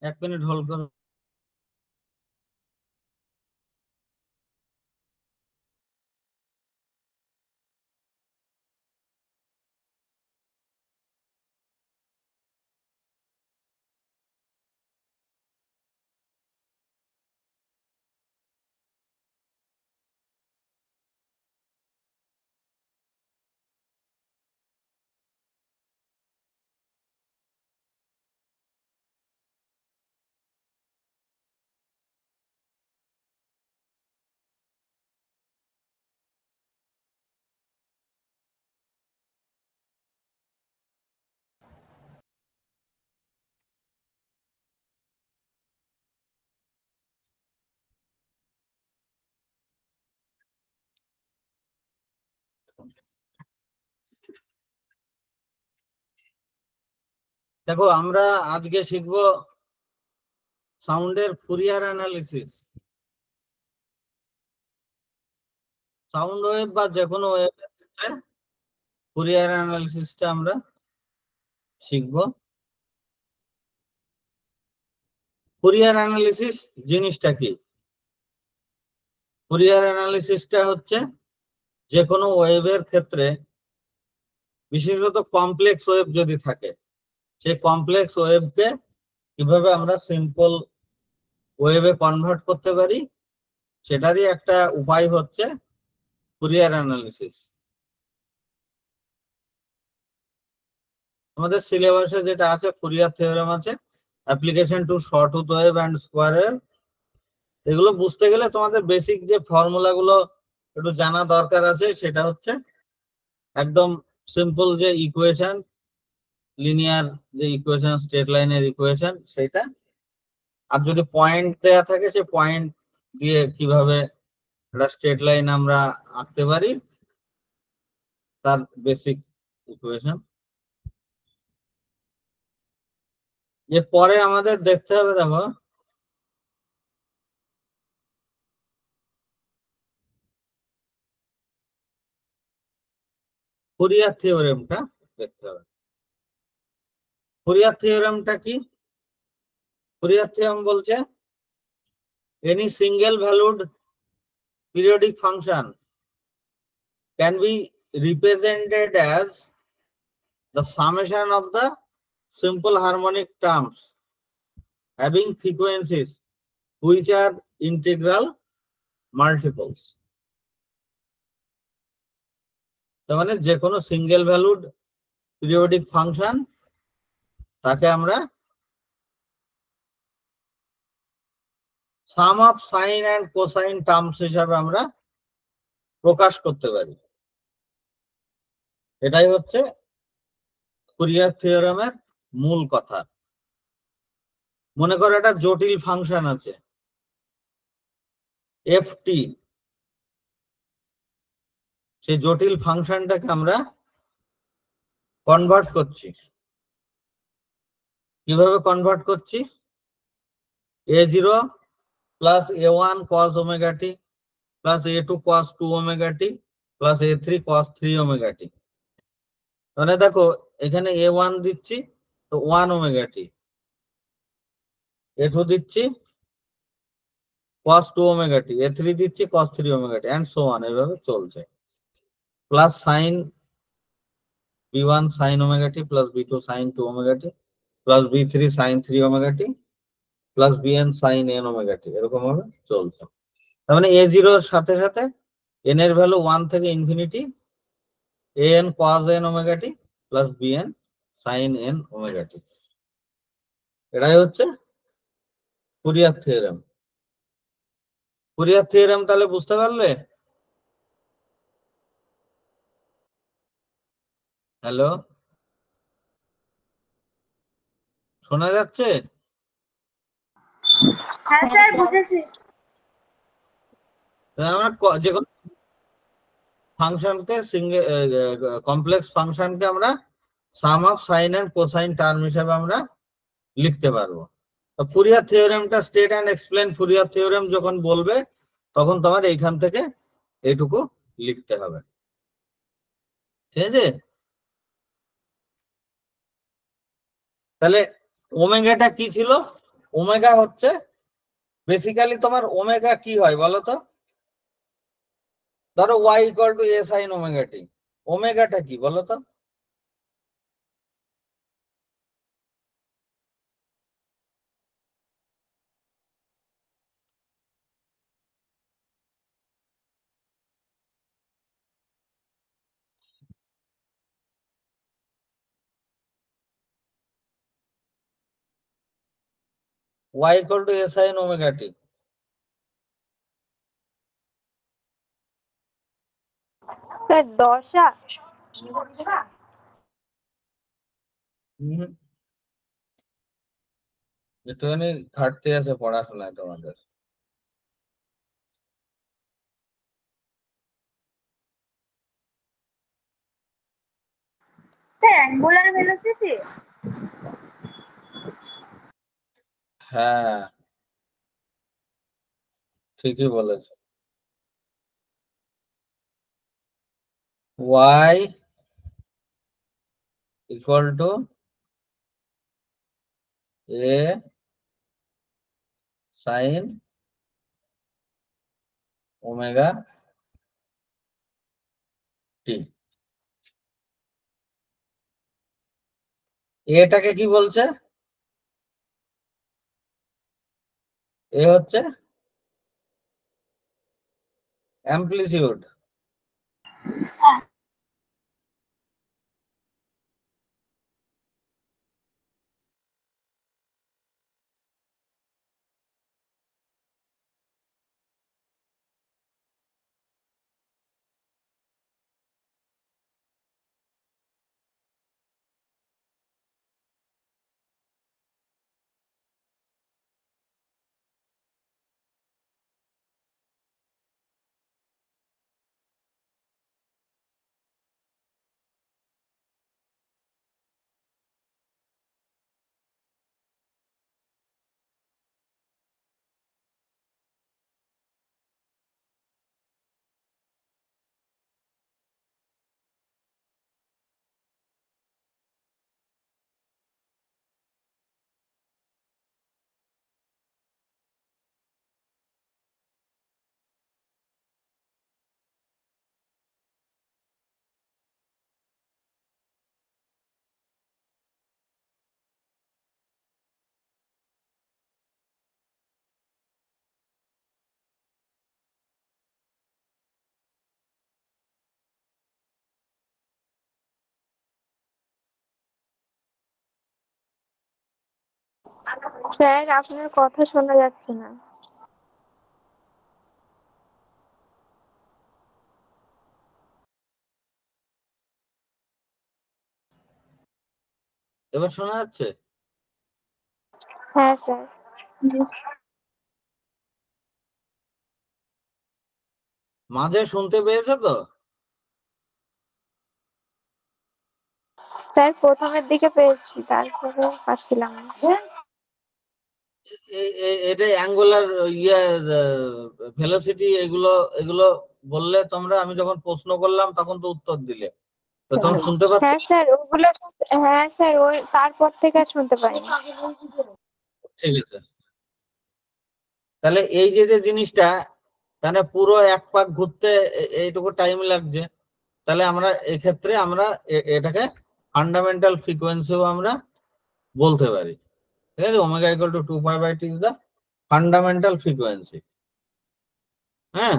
এক minute hold করো। দেখো, আমরা আজকে শিখবো সাউন্ডের ফুরিয়ার অ্যানালিসিস। সাউন্ড ওয়েভ বা যে কোনো ওয়েভের ক্ষেত্রে ফুরিয়ার অ্যানালিসিসটা আমরা শিখবো। ফুরিয়ার অ্যানালিসিস জিনিসটা কি? ফুরিয়ার অ্যানালিসিসটা হচ্ছে যে কোনো ওয়েভের ক্ষেত্রে, বিশেষত কমপ্লেক্স ওয়েভ যদি থাকে, সেই কমপ্লেক্স ওয়েভকে কিভাবে আমরা সিম্পল ওয়েভে কনভার্ট করতে পারি, সেটারই একটা উপায় হচ্ছে ফুরিয়ার অ্যানালিসিস। আমাদের সিলেবাসে যেটা আছে, ফুরিয়ার থিওরেম আছে, application to sawtooth wave and square wave. এগুলো বুঝতে গেলে তোমাদের বেসিক যে ফর্মুলা গুলো একটু জানা দরকার আছে। সেটা হচ্ছে একদম সিম্পল যে ইকুয়েশন, লিনিয়ার যে ইকুয়েশন, স্ট্রেট লাইনের ইকুয়েশন, সেটা। আর যদি পয়েন্ট দেয়া থাকে, সে পয়েন্ট দিয়ে কিভাবে একটা স্ট্রেট লাইন আমরা আঁকতে পারি, তার বেসিক ইকুয়েশন। এরপরে আমাদের দেখতে হবে, দেখো, ফুরিয়ার থিওরেমটা দেখতে হবে। ফুরিয়ার থিওরেমটা কি? ফুরিয়ার থিওরেম বলছে any single valued periodic function can be represented as the summation of the simple harmonic terms having frequencies which are integral multiples. তার মানে যে কোনো সিঙ্গেল ভ্যালুড পিরিয়ডিক ফাংশন, তাকে আমরা sum of sine and cosine terms হিসাবে আমরা প্রকাশ করতে পারি। এটাই হচ্ছে ফুরিয়ার থিওরেমের মূল কথা। মনে করো একটা জটিল ফাংশন আছে এফটি, সেই জটিল ফাংশনটাকে আমরা কনভার্ট করছি। কিভাবে কনভার্ট করছি? a0 plus a1 cos omega t plus a2 cos 2 omega t plus a3 cos 3 omega t. মানে দেখো, এখানে a1 দিচ্ছি তো 1 ওমেগা টি, a2 দিচ্ছি cos 2 ওমেগা টি, a3 দিচ্ছি cos 3 omega t, and so on, এভাবে চলছে। Plus sine b1 sin omega t plus b2 sin 2 omega t plus b3 sin 3 omega t plus bn sin n omega t, এরকম ভাবে চলছে। তার মানে a0 এর সাথে সাথে n এর ভ্যালু 1 থেকে infinity, an cos n omega t plus bn sin n omega t. এটাই হচ্ছে ফুরিয়ার থিওরেম। ফুরিয়ার থিওরেম তাহলে বুঝতে পারলে? হ্যালো, শোনা যাচ্ছে? হ্যাঁ স্যার, বুঝেছি। আমরা যে কোনো ফাংশনকে, সিঙ্গেল কমপ্লেক্স ফাংশনকে আমরা sum of sine and cosine term হিসেবে আমরা লিখতে পারবো। ফুরিয়ার থিওরেমটা, state and explain Fourier theorem যখন বলবে, তখন তোমার এইখান থেকে এইটুকু লিখতে হবে। ঠিক আছে? তাহলে ওমেগাটা কি ছিল? ওমেগা হচ্ছে বেসিক্যালি তোমার ওমেগা কি হয় বলো তো? ধরো y equal to a sin omega t, ওমেগাটা কি বলো তো? y equal to a sin omega t. Sir দশা। একটুখানি ঘাটতি আছে পড়াশোনায় তোমাদের। Sir angular velocity. হ্যাঁ ঠিকই বলেছো। y equal to a sin omega t. এটাকে কি বলছে? এ হচ্ছে অ্যামপ্লিটিউড। স্যার আপনার কথা শোনা যাচ্ছে না। এবার শোনা যাচ্ছে? হ্যাঁ স্যার। মাঝে শুনতে পেয়েছো তো? স্যার প্রথমের দিকে পেয়েছি, তারপরে পাচ্ছিলাম না। এটা অ্যাঙ্গুলার ইয়ে ভেলোসিটি, এগুলো এগুলো বললে তোমরা, আমি যখন প্রশ্ন করলাম তখন তো উত্তর দিলে, তো তোমরা শুনতে পাচ্ছ? হ্যাঁ স্যার ওগুলো হ্যাঁ স্যার ওই তারপর থেকে আর শুনতে পাইনি। ঠিক আছে। তাহলে এই যে যে জিনিসটা, তাহলে পুরো এক পাক ঘুরতে এইটুকু টাইম লাগছে। তাহলে আমরা এক্ষেত্রে আমরা এটাকে ফান্ডামেন্টাল ফ্রিকোয়েন্সিও আমরা বলতে পারি। ঠিক আছে, omega equal to 2π/t is the fundamental frequency. হ্যাঁ,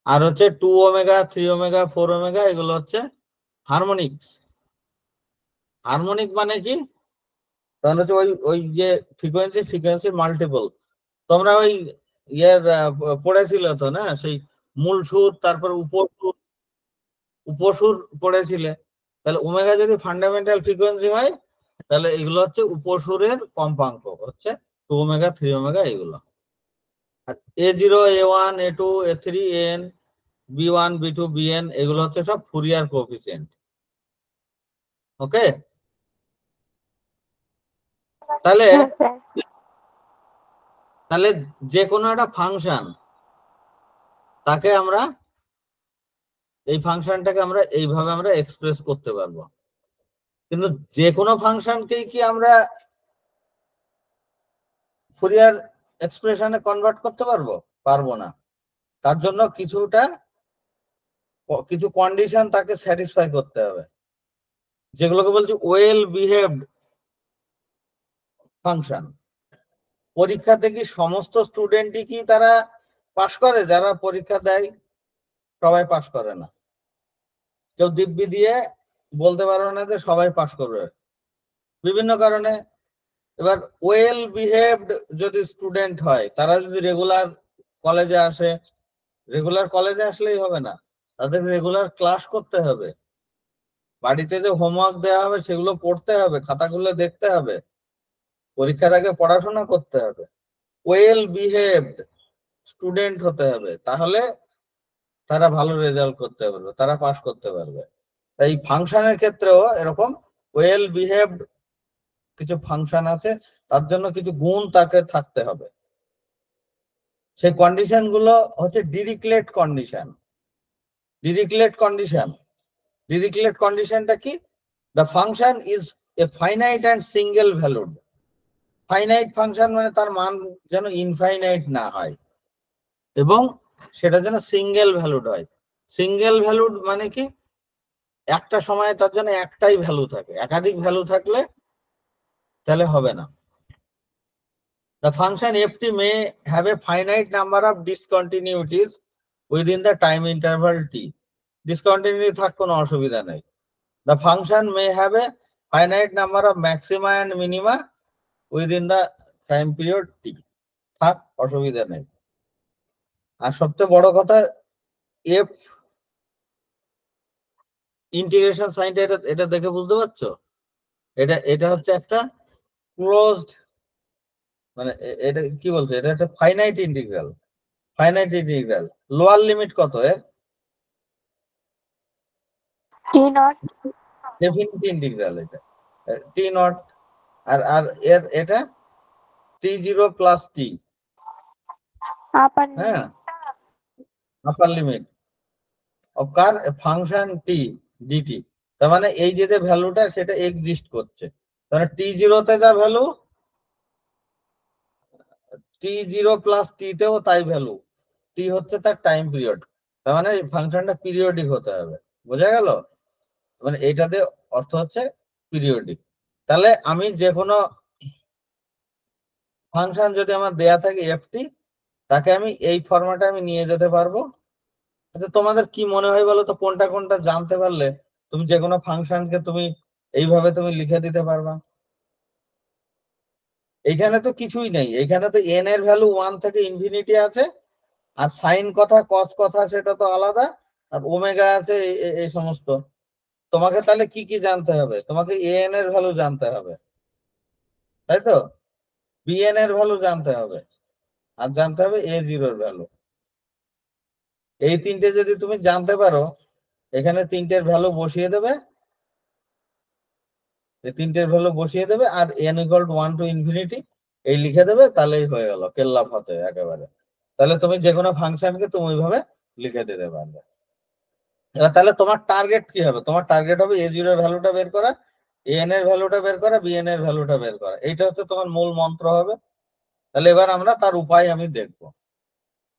আর হচ্ছে 2 ওমেগা, 3 ওমেগা, 4 ওমেগা এগুলো হচ্ছে হারমোনিক্স। হারমোনিক মানে কি? তাহলে হচ্ছে ওই ওই যে ফ্রিকোয়েন্সি মাল্টিপল। তোমরা ওই ইয়ের পড়েছিল তো না, সেই মূল সুর, তারপর উপসুর, উপসুর পড়েছিলে। তাহলে ওমেগা যদি ফান্ডামেন্টাল ফ্রিকোয়েন্সি হয়, তাহলে এগুলো হচ্ছে উপসুরের কম্পাঙ্ক, হচ্ছে 2 ওমেগা, 3 ওমেগা এগুলো। আর A0, A1, A2, A3, AN, B1, B2, BN এগুলো হচ্ছে সব ফুরিয়ার কোএফিসিয়েন্ট। ওকে? তাহলে হ্যাঁ স্যার। তাহলে যে কোনো একটা ফাংশন, তাকে আমরা এই ফাংশনটাকে আমরা এইভাবে আমরা এক্সপ্রেস করতে পারবো। কিন্তু যে কোনো ফাংশনকেই কি আমরা ফুরিয়ার এক্সপ্রেশনে কনভার্ট করতে পারবো? পারবো না। তার জন্য কিছু কন্ডিশন তাকে স্যাটিসফাই করতে হবে, যেগুলোকে বলছি ওয়েল বিহেভড ফাংশন। পরীক্ষাতে কি সমস্ত স্টুডেন্টই কি তারা পাশ করে? যারা পরীক্ষা দেয় সবাই পাশ করে না। কেউ দিব্যি দিয়ে বলতে পারবে না যে সবাই পাশ করবে, বিভিন্ন কারণে। এবার ওয়েল বিহেভড যদি স্টুডেন্ট হয়, তারা যদি রেগুলার কলেজে আসে, রেগুলার কলেজে আসলেই হবে না, তাদের রেগুলার ক্লাস করতে হবে, বাড়িতে যে হোমওয়ার্ক দেওয়া হবে সেগুলো পড়তে হবে, খাতাগুলো দেখতে হবে, পরীক্ষার আগে পড়াশোনা করতে হবে, ওয়েল বিহেভড স্টুডেন্ট হতে হবে, তাহলে তারা ভালো রেজাল্ট করতে পারবে, তারা পাস করতে পারবে। তাই ফাংশনের ক্ষেত্রেও এরকম ওয়েল বিহেভড কিছু ফাংশন আছে, তার জন্য কিছু গুণ তাকে থাকতে হবে। সেই কন্ডিশন গুলো হচ্ছে Dirichlet condition. Dirichlet condition, Dirichlet কন্ডিশনটা কি? The function is a finite and single valued. Finite function মানে তার মান যেন ইনফাইনাইট না হয়, এবং সেটা যেন সিঙ্গেল ভ্যালুড হয়। সিঙ্গেল ভ্যালুড মানে কি? একটা সময়ে তার জন্য একটাই ভ্যালু থাকে, একাধিক ভ্যালু থাকলে তাহলে হবে না। The function ft may have a finite number of discontinuities within the time interval t. Discontinuity থাক কোনো অসুবিধা নেই। The function may have a finite number of maxima and minima within the time period t. থাক, অসুবিধা নেই। আর সবচেয়ে বড় কথা, f ইন্টিগ্রেশন সাইনটা এটা দেখে বুঝতে পারছো? এটা হচ্ছে একটা ক্লোজড, মানে এটা কি বলছে, এটা একটা finite integral. Finite integral lower limit কত এর? টি নট। ডেফিনিট ইন্টিগ্রাল এটা টি নট। আর এটা টি জিরো প্লাস টি, আপার হ্যাঁ, লিমিট। আপার লিমিট অফ কার ফাংশন টি ডিটি। তার মানে এই যে ভ্যালুটা সেটা এক্সিস্ট করছে, তাহলে টি জিরোতে যা ভ্যালু, টি জিরো প্লাস টি তেও তাই ভ্যালু। টি হচ্ছে তার টাইম পিরিয়ড, তার মানে ফাংশনটা পিরিয়ডিক হতে হবে। বোঝা গেল? মানে এইটাতে অর্থ হচ্ছে পিরিয়ডিক। তাহলে আমি যে কোনো ফাংশন যদি আমার দেয়া থাকে এফটি, তাকে আমি এই ফরম্যাটে আমি নিয়ে যেতে পারবো। আচ্ছা, তোমাদের কি মনে হয় বলো তো, কোনটা কোনটা জানতে পারলে তুমি যে কোনো ফাংশনকে তুমি এইভাবে তুমি লিখে দিতে পারবা? এইখানে তো কিছুই নেই, এইখানে তো এন এর ভ্যালু 1 থেকে ইনফিনিটি আছে, আর সাইন কথা কস কথা সেটা তো আলাদা, আর ওমেগা আছে, এই সমস্ত। তোমাকে তাহলে কি কি জানতে হবে? তোমাকে এন এর ভ্যালু জানতে হবে, তাই তো? বিএন এর ভ্যালু জানতে হবে, আর জানতে হবে এ জিরোর ভ্যালু। এই তিনটে যদি তুমি জানতে পারো, এখানে তিনটের ভ্যালু বসিয়ে দেবে, এই তিনটের ভ্যালু বসিয়ে দেবে, আর n equal to 1 to infinity এই লিখে দেবে, তাহলেই হয়ে গেল কেল্লা ফতে একেবারে। তাহলে তুমি যে কোনো ফাংশনকে তুমি ওইভাবে লিখে দিতে পারবে। এবার তাহলে তোমার টার্গেট কি হবে? তোমার টার্গেট হবে এ জিরো এর ভ্যালুটা বের করা, এন এর ভ্যালুটা বের করা, বিএন এর ভ্যালুটা বের করা। এইটা হচ্ছে তোমার মূল মন্ত্র হবে। তাহলে এবার আমরা তার উপায় আমি দেখবো।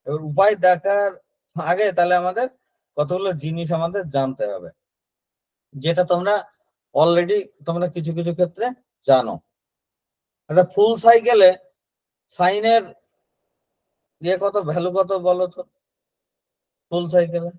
এবার উপায় দেখার আগে তাহলে আমাদের কতগুলো জিনিস আমাদের জানতে হবে, যেটা তোমরা অলরেডি তোমরা কিছু কিছু ক্ষেত্রে জানো। আচ্ছা, ফুল সাইকেলে সাইনের ইয়ে কত, ভ্যালু কত বলো তো? ফুল সাইকেলে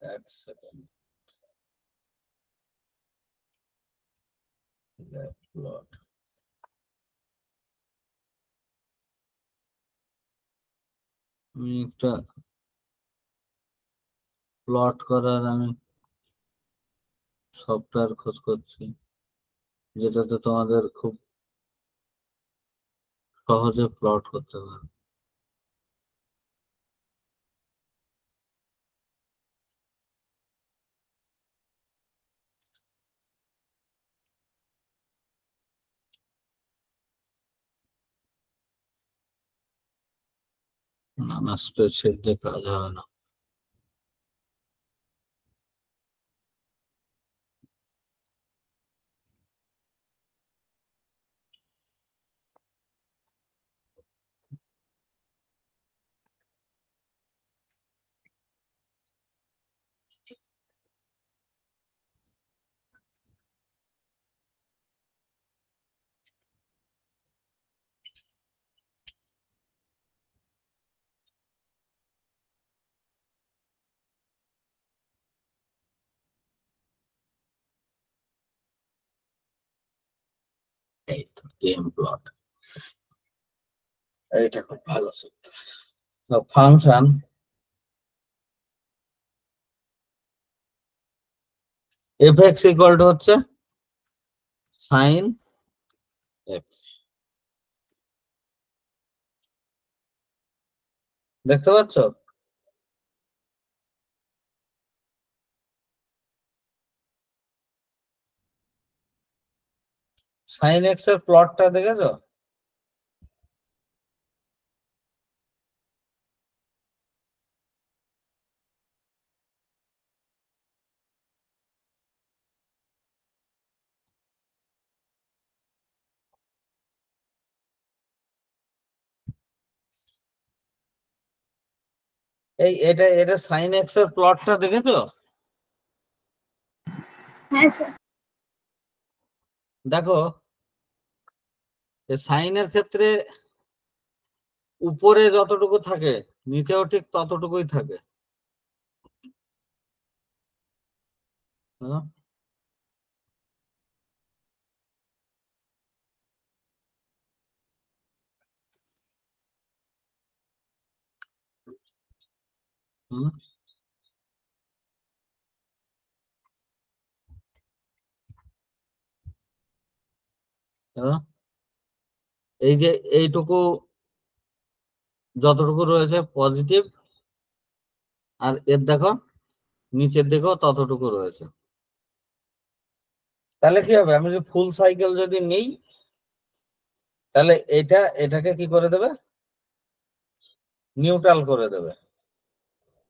এক সেকেন্ড, আমি একটা প্লট করার আমি সফটওয়্যার খোঁজ করছি যেটাতে তোমাদের খুব সহজে প্লট করতে পারবে। না না, স্প্রেডশিট দিয়ে কাজ হবে না। এই তো গেম প্লট, এইটা খুব ভালো software. Function fx equal to হচ্ছে সাইন এক্স, দেখতে পাচ্ছ? সাইন এক্স এর প্লটটা দেখেছো? এটা এটা সাইন এক্স এর প্লটটা দেখেছো? হ্যাঁ স্যার। দেখো সাইনের ক্ষেত্রে উপরে যতটুকু থাকে নিচেও ঠিক ততটুকুই থাকে। হ্যাঁ? হুম, হ্যাঁ? এই যে এইটুকু যতটুকু রয়েছে পজিটিভ, আর এর দেখো নিচের দিকেও ততটুকু রয়েছে। তাহলে কি হবে, আমি যদি ফুল সাইকেল যদি নেই তাহলে এটাকে কি করে দেবে, নিউট্রাল করে দেবে,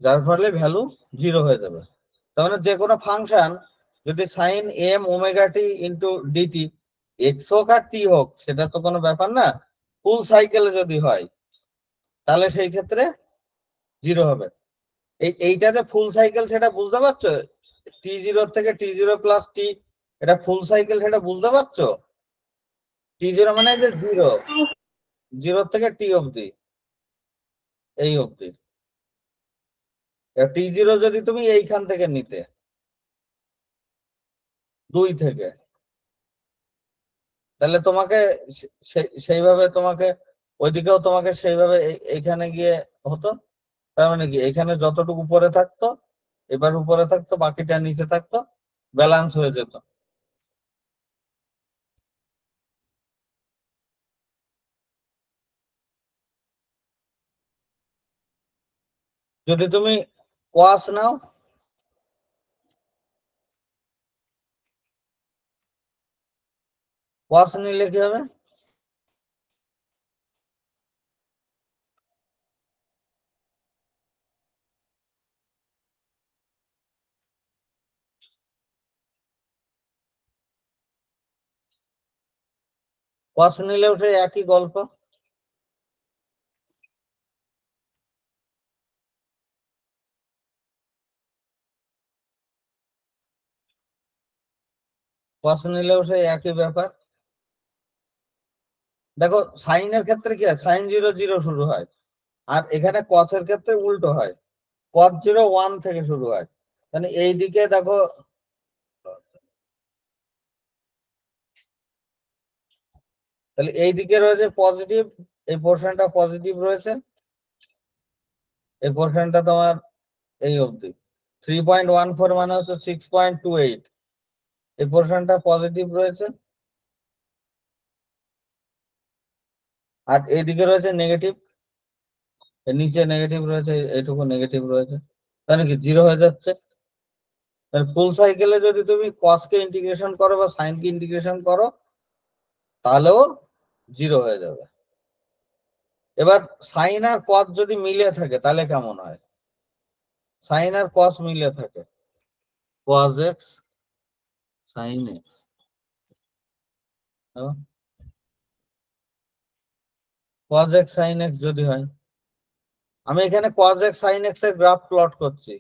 যার ফলে ভ্যালু 0 হয়ে যাবে। তার মানে যে কোনো ফাংশন যদি sign M omega t into DT x হোক আর টি হোক সেটা তো কোনো ব্যাপার না, ফুল সাইকেলে যদি হয় তাহলে সেই ক্ষেত্রে 0 হবে। এইটা যে ফুল সাইকেল সেটা বুঝতে পারছো? T0 থেকে T0 প্লাস টি, এটা ফুল সাইকেল সেটা বুঝতে পারছো? T0 মানে যে 0, 0 থেকে টি অবধি, এই অবধি। T0 যদি তুমি এইখান থেকে নিতে 2 থেকে, তাহলে তোমাকে সেইভাবে তোমাকে ওইদিকেও তোমাকে সেইভাবে এইখানে গিয়ে হতো। তার মানে কি এখানে যতটুকু উপরে থাকতো এবার উপরে থাকতো, বাকিটা নিচে থাকতো, ব্যালেন্স হয়ে যেত। যদি তুমি কোয়াস নাও, কোয়াস নিলে কি হবে, কোয়াস নিলেও সেই একই গল্প। কোয়াস নিলেও সেই একই ব্যাপার। দেখো সাইনের ক্ষেত্রে কি হয়, সাইন 0 0 শুরু হয়, আর এখানে কসের ক্ষেত্রে উল্টো হয়, কস 0 1 থেকে শুরু হয়। মানে এইদিকে দেখো, তাহলে এইদিকে রয়েছে পজিটিভ, এই পোর্শনটা পজিটিভ রয়েছে, এই পোর্শনটা তোমার এই অবধি। 3.14 মানে হচ্ছে 6.28, এই পোর্শনটা পজিটিভ রয়েছে আর এইদিকে রয়েছে নেগেটিভ, নিচে নেগেটিভ রয়েছে, এইটুকু নেগেটিভ রয়েছে, তাহলে কি জিরো হয়ে যাচ্ছে। ফুল সাইকেলে যদি তুমি কসকে ইন্টিগ্রেশন করো বা সাইনকে ইন্টিগ্রেশন করো তাহলেও জিরো হয়ে যাবে। এবার সাইন আর কস যদি মিলে থাকে তাহলে কেমন হয়? সাইন আর কস মিলে থাকে, cos x sin x, cos x sin x যদি হয়, আমি এখানে cos x sin x এর গ্রাফ প্লট করছি।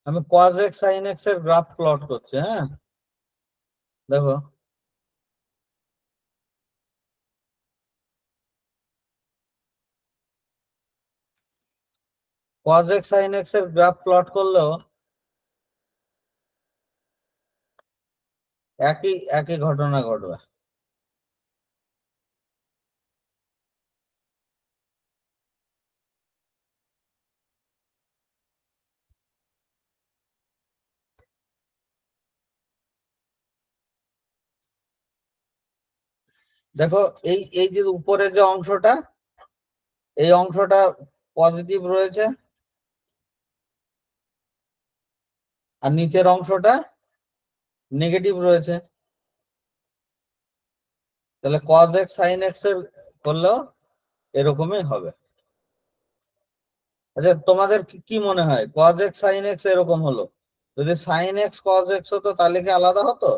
আমি cos x sin x এর গ্রাফ প্লট করছি। হ্যাঁ, দেখো cos x sin x এর গ্রাফ প্লট করলেও একই একই ঘটনা ঘটবে। দেখো এই এই যে উপরে যে অংশটা, এই অংশটা পজিটিভ রয়েছে আর নিচের অংশটা নেগেটিভ রয়েছে, তাহলে cos x sin x এর করলেও এরকমই হবে। আচ্ছা, তোমাদের কি মনে হয় cos x sin x এরকম হলো, যদি sin x cos x হতো তাহলে কি আলাদা হতো?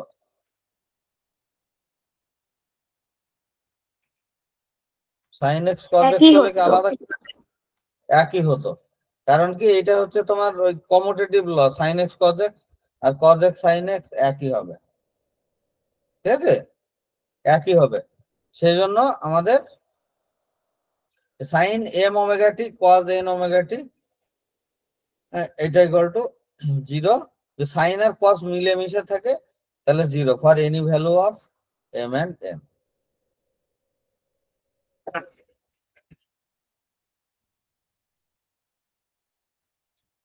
sin x cos x একই হলে কি হতো। আলাদা? একই হতো, কারণ কি এটা হচ্ছে তোমার ওই কমিউটেটিভ ল, sin x cos x আর cos x sin x একই হবে, ঠিক আছে, একই হবে। সেই জন্য আমাদের sin m omega t cos n omega t এটা ইকুয়াল টু জিরো। যে সাইন আর কস মিলেমিশে থাকে তাহলে zero for any value of m and n।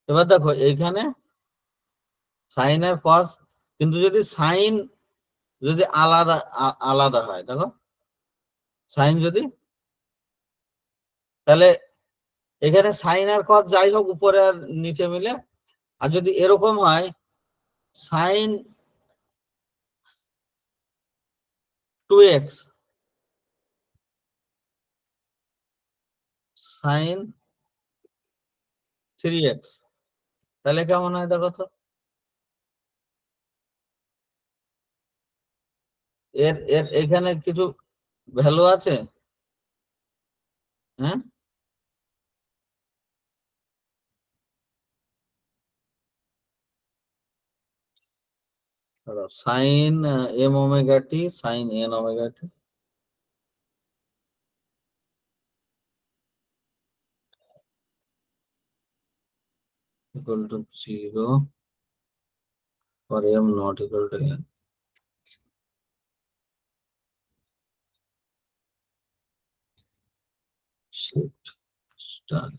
এবার দেখো এইখানে সাইন আর কস, কিন্তু যদি সাইন যদি আলাদা আলাদা হয়, দেখো সাইন যদি, তাহলে এখানে সাইন আর কস যাই হোক উপরে আর নিচে মিলে, আর যদি এরকম হয় সাইন 2x সাইন 3x, তাহলে কেমন হয় দেখো তো। এর এর এখানে কিছু ভ্যালু আছে? হ্যাঁ, sine m omega t sine n omega t equal to 0 for m not equal to n. Shift start.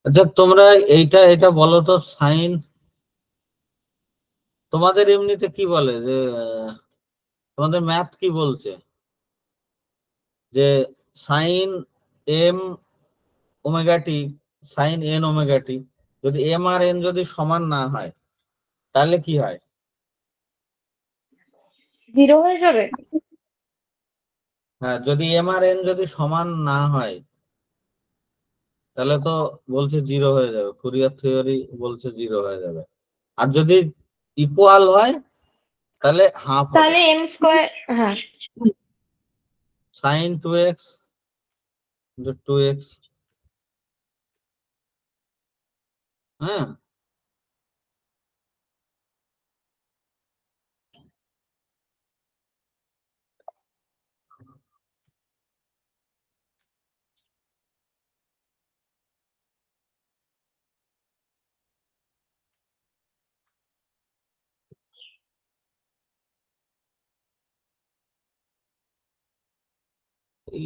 আচ্ছা তোমরা এইটা এটা বলো তো, সাইন তোমাদের এমনিতে কি বলে যে তোমাদের ম্যাথ কি বলছে যে sign M omega t sine n omega t যদি এম আর এন যদি সমান না হয় তাহলে কি হয়? জিরো হয়ে যাবে। হ্যাঁ, যদি এম আর এন যদি সমান না হয় তাহলে তো বলছে জিরো হয়ে যাবে, ফুরিয়ার থিওরি বলছে জিরো হয়ে যাবে। আর যদি ইকুয়াল হয় তাহলে হাফ হবে। তাহলে m স্কয়ার, হ্যাঁ sin 2x 2x, হ্যাঁ,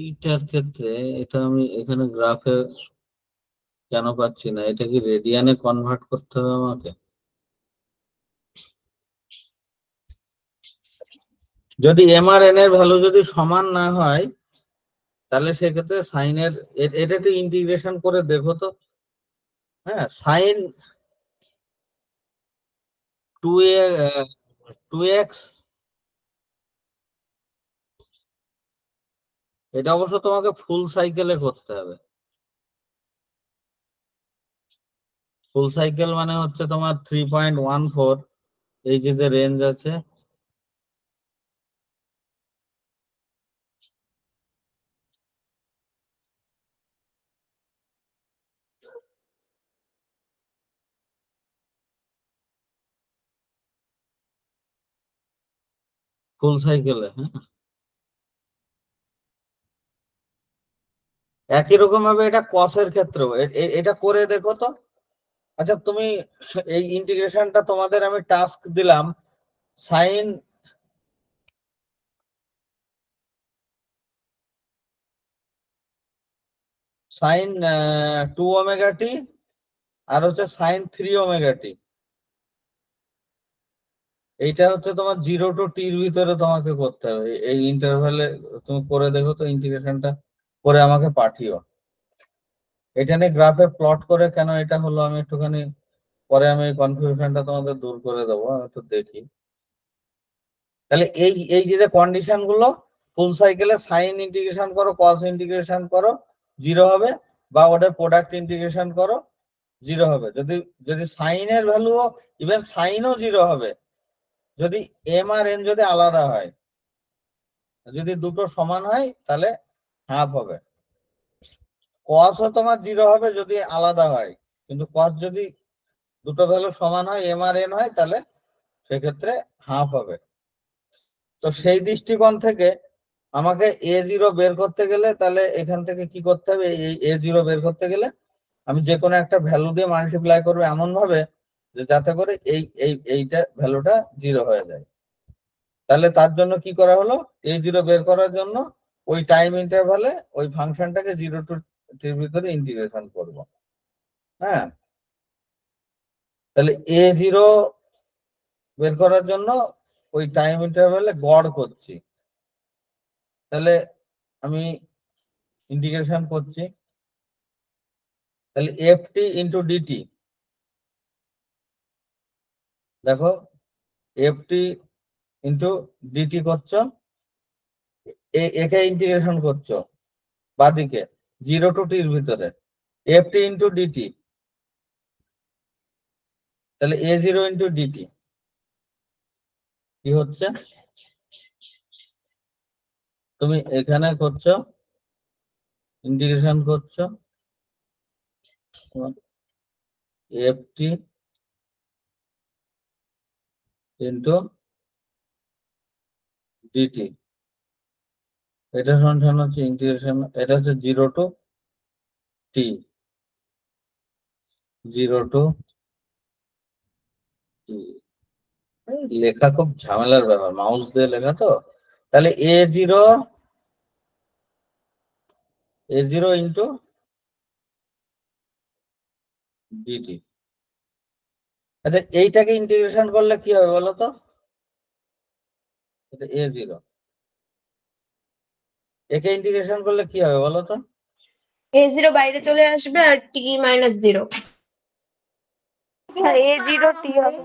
এইটার ক্ষেত্রে এটা আমি এখানে গ্রাফে কেন পাচ্ছি না? এটা কি রেডিয়ানে কনভার্ট করতে হবে আমাকে? যদি এম আর এন এর ভ্যালু যদি সমান না হয় তাহলে সেক্ষেত্রে সাইনের এটা একটু ইন্টিগ্রেশন করে দেখো তো। হ্যাঁ, সাইন 2x, এটা অবশ্য তোমাকে ফুল সাইকেলে করতে হবে। ফুল সাইকেল মানে হচ্ছে তোমার 3.14, এই যে রেঞ্জ আছে, ফুল সাইকেলে। হ্যাঁ, একই রকম ভাবে এটা কসের ক্ষেত্রেও এটা করে দেখো তো। আচ্ছা, তুমি এই ইন্টিগ্রেশনটা তোমাদের আমি টাস্ক দিলাম, সাইন সাইন 2 ওমেগা টি আর হচ্ছে সাইন 3 ওমেগা টি, এইটা হচ্ছে তোমার 0 টু টির ভিতরে তোমাকে করতে হবে এই ইন্টারভ্যালে। তুমি করে দেখো তো, ইন্টিগ্রেশনটা করে আমাকে পাঠিও। এটা নিয়ে গ্রাফে প্লট করে কেন এটা হলো আমি একটুখানি পরে আমি কনফিউশনটা তোমাদের দূর করে দেবো, আমি একটু দেখি। তাহলে এই এই যে কন্ডিশন গুলো, ফুল সাইকেলে সাইন ইন্টিগ্রেশন করো, কস ইন্টিগ্রেশন করো, 0 হবে, বা ওদের প্রোডাক্ট ইন্টিগ্রেশন করো, 0 হবে। যদি যদি সাইনের ভ্যালু, ইভেন সাইনও 0 হবে যদি এম আর এন যদি আলাদা হয়। যদি দুটো সমান হয় তাহলে হাফ হবে। কসও তোমার 0 হবে যদি আলাদা হয়, কিন্তু কস যদি দুটো ভ্যালু সমান হয়, এম আর এন হয়, তাহলে সেক্ষেত্রে হাফ হবে। তো সেই দৃষ্টিকোণ থেকে আমাকে a0 বের করতে গেলে তাহলে এখান থেকে কি করতে হবে? এই a0 বের করতে গেলে আমি যে কোনো একটা ভ্যালু দিয়ে মাল্টিপ্লাই করবো এমন ভাবে যে যাতে করে এইটা ভ্যালুটা 0 হয়ে যায়। তাহলে তার জন্য কি করা হলো, a0 বের করার জন্য ওই টাইম ইন্টারভালে ওই ফাংশনটাকে 0 টু টির ভিতরে ইন্টিগ্রেশন করব। হ্যাঁ, তাহলে a0 বের করার জন্য ওই টাইম ইন্টারভালে গড় করছি। তাহলে আমি ইন্টিগ্রেশন করছি, তাহলে ft ইন্টু ডিটি, দেখো ft ইন্টু ডিটি করছো, একে ইন্টিগ্রেশন করছো বাদিকে 0 টু টির ভিতরে, ft ইন্টু ডিটি, তাহলে a0 ইন্টু ডিটি কি হচ্ছে? তুমি এখানে করছো, ইন্টিগ্রেশন করছো ft ইন্টু ডিটি, এটা সমান হচ্ছে ইন্টিগ্রেশন, এটা হচ্ছে 0 টু টি, 0 টু টি। লেখা খুব ঝামেলার ব্যাপার, মাউস দিয়ে লেখা তো। তাহলে a0 ইন্টু ডিটি। আচ্ছা, এইটাকে ইন্টিগ্রেশন করলে কি হবে বলো তো? এটা a0, একে ইন্টিগ্রেশন করলে কি হবে বলো তো? a0 বাইরে চলে আসবে আর t-0। হ্যাঁ, a0 t হবে।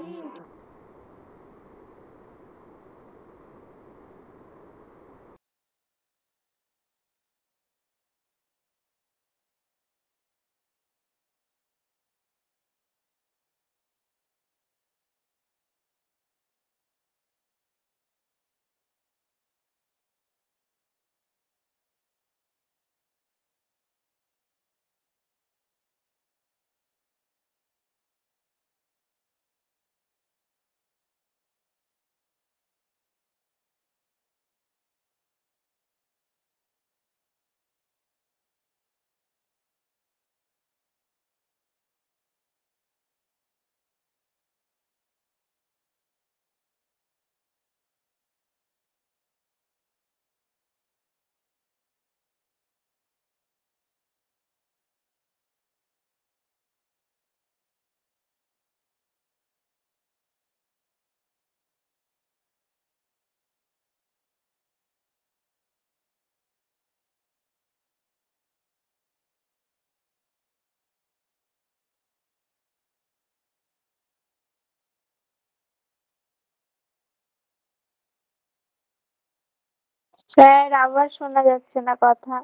স্যার আবার শোনা যাচ্ছে না কথা।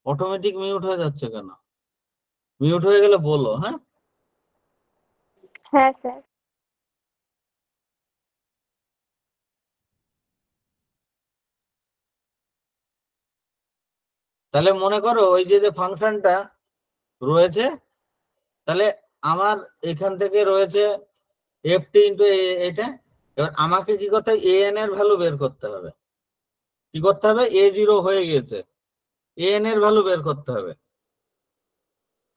অটোমেটিক মিউট হয়ে যাচ্ছে কেন? মিউট হয়ে গেলে বলো। হ্যাঁ, হ্যাঁ স্যার। তাহলে মনে করো ওই যে ফাংশনটা রয়েছে, তাহলে আমার এখান থেকে রয়েছে এফটি ইন্টু এটা। এবার আমাকে কি করতে হবে, এন এর ভ্যালু বের করতে হবে। কি করতে হবে, এ জিরো হয়ে গেছে, এন এর ভ্যালু বের করতে হবে।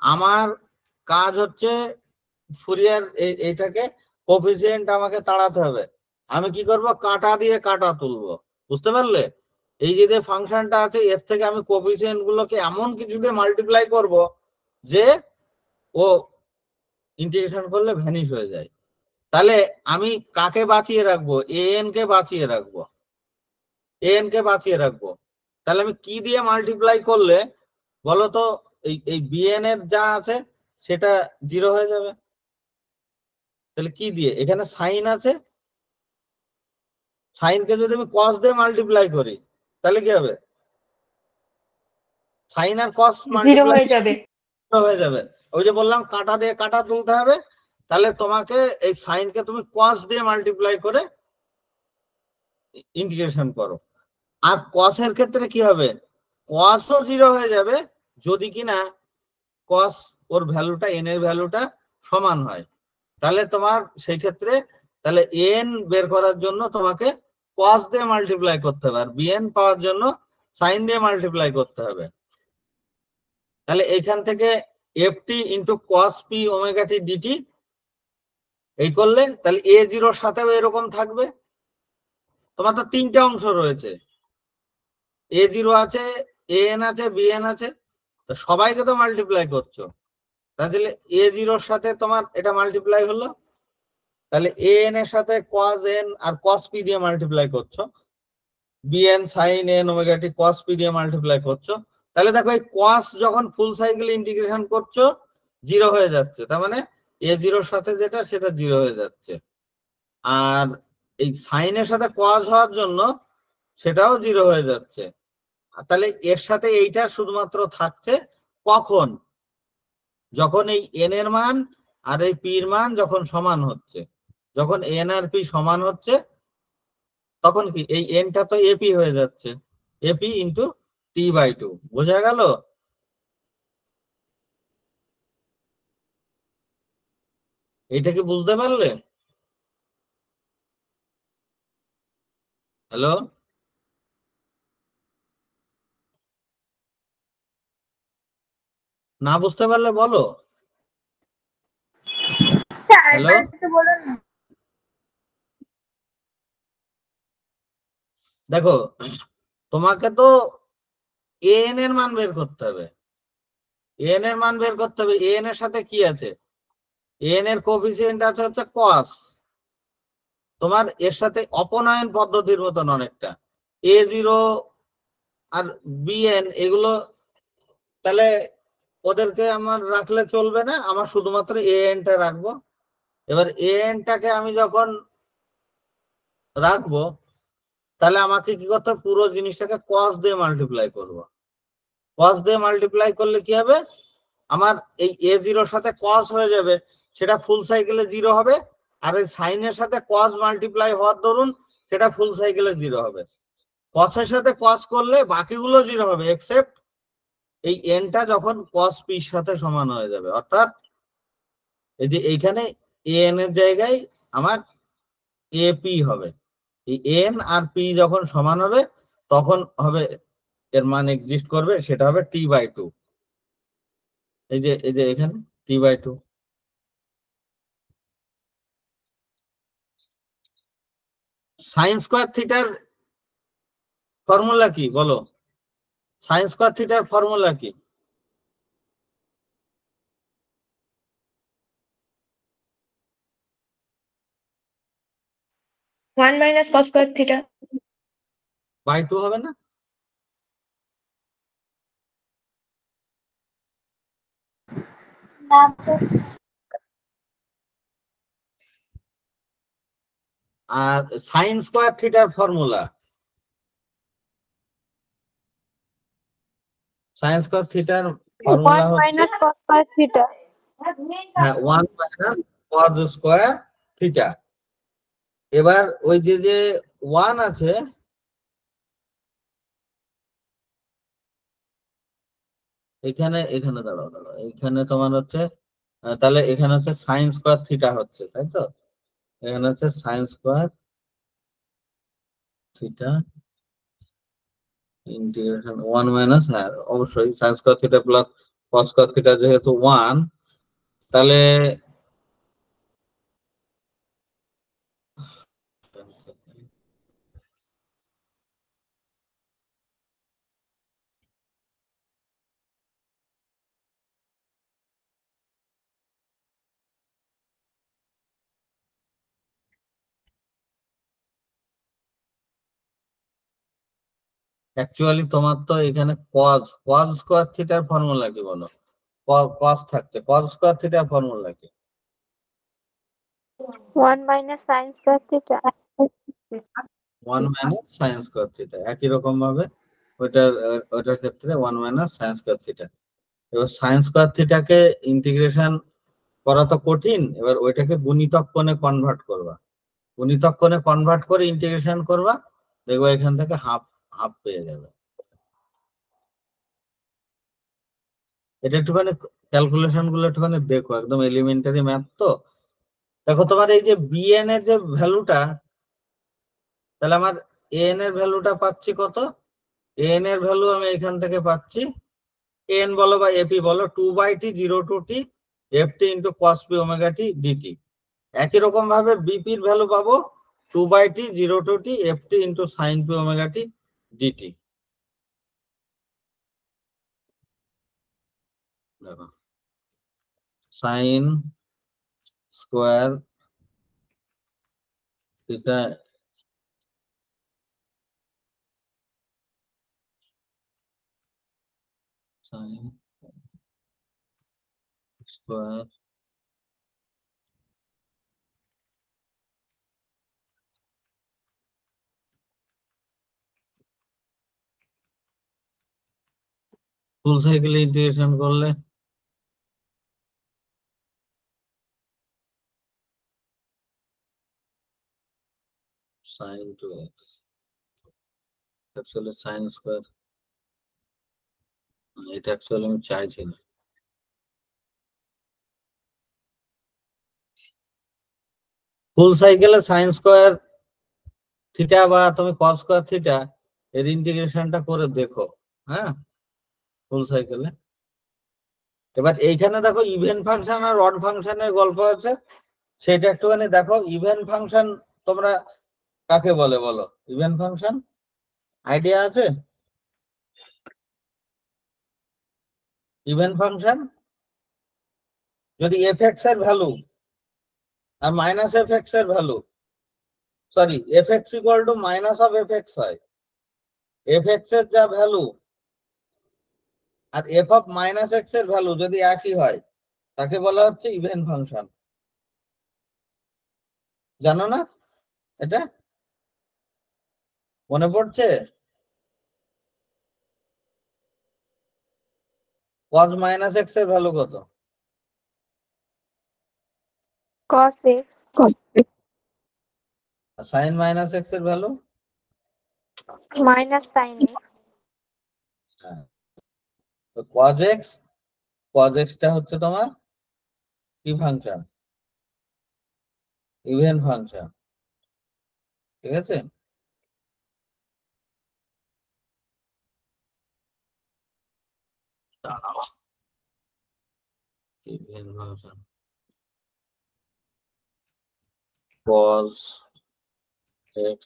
আমার কাজ হচ্ছে ফুরিয়ার এইটাকে কোফিসিয়েন্ট আমাকে তাড়াতে হবে। আমি কি করব, কাটা দিয়ে কাটা তুলবো। বুঝতে পারলে? এই যে ফাংশনটা আছে এর থেকে আমি কোফিসিয়েন্ট গুলোকে এমন কিছু দিয়ে মাল্টিপ্লাই করব যে ও ইন্টিগ্রেশন করলে ভ্যানিশ হয়ে যায়। তাহলে আমি কাকে বাঁচিয়ে রাখবো, এন কে বাঁচিয়ে রাখবো, এন কে বাঁচিয়ে রাখবো। তাহলে আমি কি দিয়ে মাল্টিপ্লাই করলে বলতো এই বিএন এর যা আছে সেটা জিরো হয়ে যাবে? তাহলে কি দিয়ে, এখানে সাইন আছে, সাইনকে যদি আমি কস দিয়ে মাল্টিপ্লাই করি তাহলে কি হবে, সাইন আর কস জিরো মাল্টিপ্লাই হয়ে যাবে। হয়ে যাবে। ওই যে বললাম কাটা দিয়ে কাটা তুলতে হবে। তাহলে তোমাকে এই সাইনকে তুমি কস দিয়ে মাল্টিপ্লাই করে ইন্টিগ্রেশন করো। আর কসের ক্ষেত্রে কি হবে, কসও জিরো হয়ে যাবে যদি কিনা কস ওর ভ্যালুটা, এন এর ভ্যালুটা সমান হয়। তাহলে তোমার সেই ক্ষেত্রে তাহলে এন বের করার জন্য তোমাকে কস দিয়ে মাল্টিপ্লাই করতে হবে, আর বিএন পাওয়ার জন্য সাইন দিয়ে মাল্টিপ্লাই করতে হবে। তাহলে এইখান থেকে ft into cos p omega t dt এই করলে তাহলে এ জিরোর সাথেও এরকম থাকবে। তোমার তো তিনটা অংশ রয়েছে, এ জিরো আছে, এন আছে, বিএন আছে, তো সবাইকে তো মাল্টিপ্লাই করছো। তাহলে এ জিরোর সাথে তোমার এটা মাল্টিপ্লাই হলো, তাহলে এ এন এর সাথে কস এন আর কস পি দিয়ে মাল্টিপ্লাই করছো, BN sine n omega t কস পি দিয়ে মাল্টিপ্লাই করছো। তাহলে দেখো এই কস যখন ফুল সাইকেল ইন্টিগ্রেশন করছো জিরো হয়ে যাচ্ছে, তার মানে এ জিরোর সাথে যেটা সেটা জিরো হয়ে যাচ্ছে। আর এই সাইনের সাথে কস হওয়ার জন্য সেটাও জিরো হয়ে যাচ্ছে। তাহলে এর সাথে এইটা শুধুমাত্র থাকছে কখন, যখন এই এন এর মান আর এই পি এর মান যখন সমান হচ্ছে। যখন এন আর পি সমান হচ্ছে তখন কি এই এনটা তো এপি হয়ে যাচ্ছে, A P into t by two. বোঝা গেল? এটা কি বুঝতে পারলে? হ্যালো, না বুঝতে পারলে বলো। হ্যালো, দেখো তোমাকে তো এন এর মান বের করতে হবে, এন এর মান বের করতে হবে। এন এর সাথে কি আছে, এন এর কোফিসিয়েন্ট আছে হচ্ছে কস। তোমার এর সাথে অপনয়ন পদ্ধতির মতন অনেকটা এ জিরো আর বিএন এগুলো, তাহলে ওদেরকে আমার রাখলে চলবে না, আমার শুধুমাত্র এ এনটা রাখবো। এবার এ এনটাকে আমি যখন রাখবো তাহলে আমাকে কি করতে হবে, পুরো জিনিসটাকে কস দিয়ে মাল্টিপ্লাই করবো। কস দিয়ে মাল্টিপ্লাই করলে কি হবে, আমার এই এ জিরোর সাথে কস হয়ে যাবে, সেটা ফুল সাইকেলে জিরো হবে। আর এই সাইনের সাথে কস মাল্টিপ্লাই হওয়ার দরুন সেটা ফুল সাইকেলে জিরো হবে। কসের সাথে কস করলে বাকিগুলো জিরো হবে এক্সেপ্ট এই এনটা যখন কস পির সাথে সমান হয়ে যাবে। অর্থাৎ এই যে এইখানে এন এর জায়গায় আমার এপি হবে। এই এন আর পি যখন সমান হবে তখন হবে এর মান এক্সিস্ট করবে, সেটা হবে টি বাই টু। এই যে এখানে t by two. Sine square থিটার ফর্মুলা কি বলো, সাইন স্কোয়ার থিটার ফর্মুলা কি? 1 minus cos square theta. By two হবে না? আর সাইন স্কোয়ার থিটার ফর্মুলা, সাইন স্কোয়ার থিটার ফর্মুলা 1 হচ্ছে minus cos square theta. হ্যাঁ 1 মাইনাস কজ স্কোয়ার থিটা। এবার ওই যে যে 1 আছে এখানে, এখানে দাঁড়াও দাঁড়াও, এখানে তোমার হচ্ছে তাহলে এখানে হচ্ছে সাইন স্কোয়ার থিটা হচ্ছে, তাই তো? এখানে হচ্ছে sign square theta integration 1 minus, হ্যাঁ অবশ্যই sign square theta plus cos square theta যেহেতু 1, তাহলে অ্যাকচুয়ালি তোমার তো এখানে কজ কজ স্কোয়ার থিটার ফর্মুলা কি বলো? কজ থাকছে, কজ স্কোয়ার থিটার ফর্মুলা কি? 1 minus sin square theta. 1 minus sine square theta. একই রকম ভাবে ওইটার ক্ষেত্রে 1 মাইনাস সাইন স্কোয়ার থিটা। এবার সাইন স্কোয়ার থিটাকে ইন্টিগ্রেশন করা তো কঠিন, এবার ওইটাকে গুণিতক কোণে কনভার্ট করবা, গুণিতক কোণে কনভার্ট করে ইন্টিগ্রেশন করবা, দেখবা এখান থেকে হাফ হাফ পেয়ে যাবে। এটা একটুখানি ক্যালকুলেশন গুলো একটুখানি দেখো, একদম এলিমেন্টারি ম্যাথ তো। দেখো তোমার এই যে বিএন এর যে ভ্যালুটা, তাহলে আমার এন এর ভ্যালুটা পাচ্ছি কত? এন এর ভ্যালু আমি এখান থেকে পাচ্ছি, এন বলো বা এপি বলো, 2/t 0 to t ft into cos p omega t dt। একই রকম ভাবে বিপির ভ্যালু পাবো 2/t 0 to t ft into sin p omega t dt। দেখো sine square theta sine square full cycle integration করলে sine two x, actually sine square, এটা actually আমি চাইছি না। ফুল সাইকেলে সাইন স্কোয়ার থিটা বা তুমি কস স্কোয়ার থিটা এর ইন্টিগ্রেশনটা করে দেখো, হ্যাঁ ফুল সাইকেলে। এবার এইখানে দেখো ইভেন ফাংশন আর অড ফাংশনের গল্প আছে, সেটা একটুখানি দেখো। ইভেন ফাংশন তোমরা কাকে বলে বলো? ইভেন ফাংশন আইডিয়া আছে? ইভেন ফাংশন যদি এফ এক্স এর ভ্যালু আর মাইনাস এফ এক্স এর value, sorry f x equal to minus of f x হয়, এফ এক্স এর যা ভ্যালু আর এফ অফ মাইনাস এক্স এর ভ্যালু যদি একই হয়, তাকে বলা হচ্ছে ইভেন ফাংশন। জানো না এটা? মনে পড়ছে? cos মাইনাস এক্স এর ভ্যালু কত? Cos x sine minus x এর ভ্যালু? minus sin x. হ্যাঁ, তো cos x, cos x টা হচ্ছে তোমার কি ফাংশন? ইভেন ফাংশন, ঠিক আছে? Even function cos x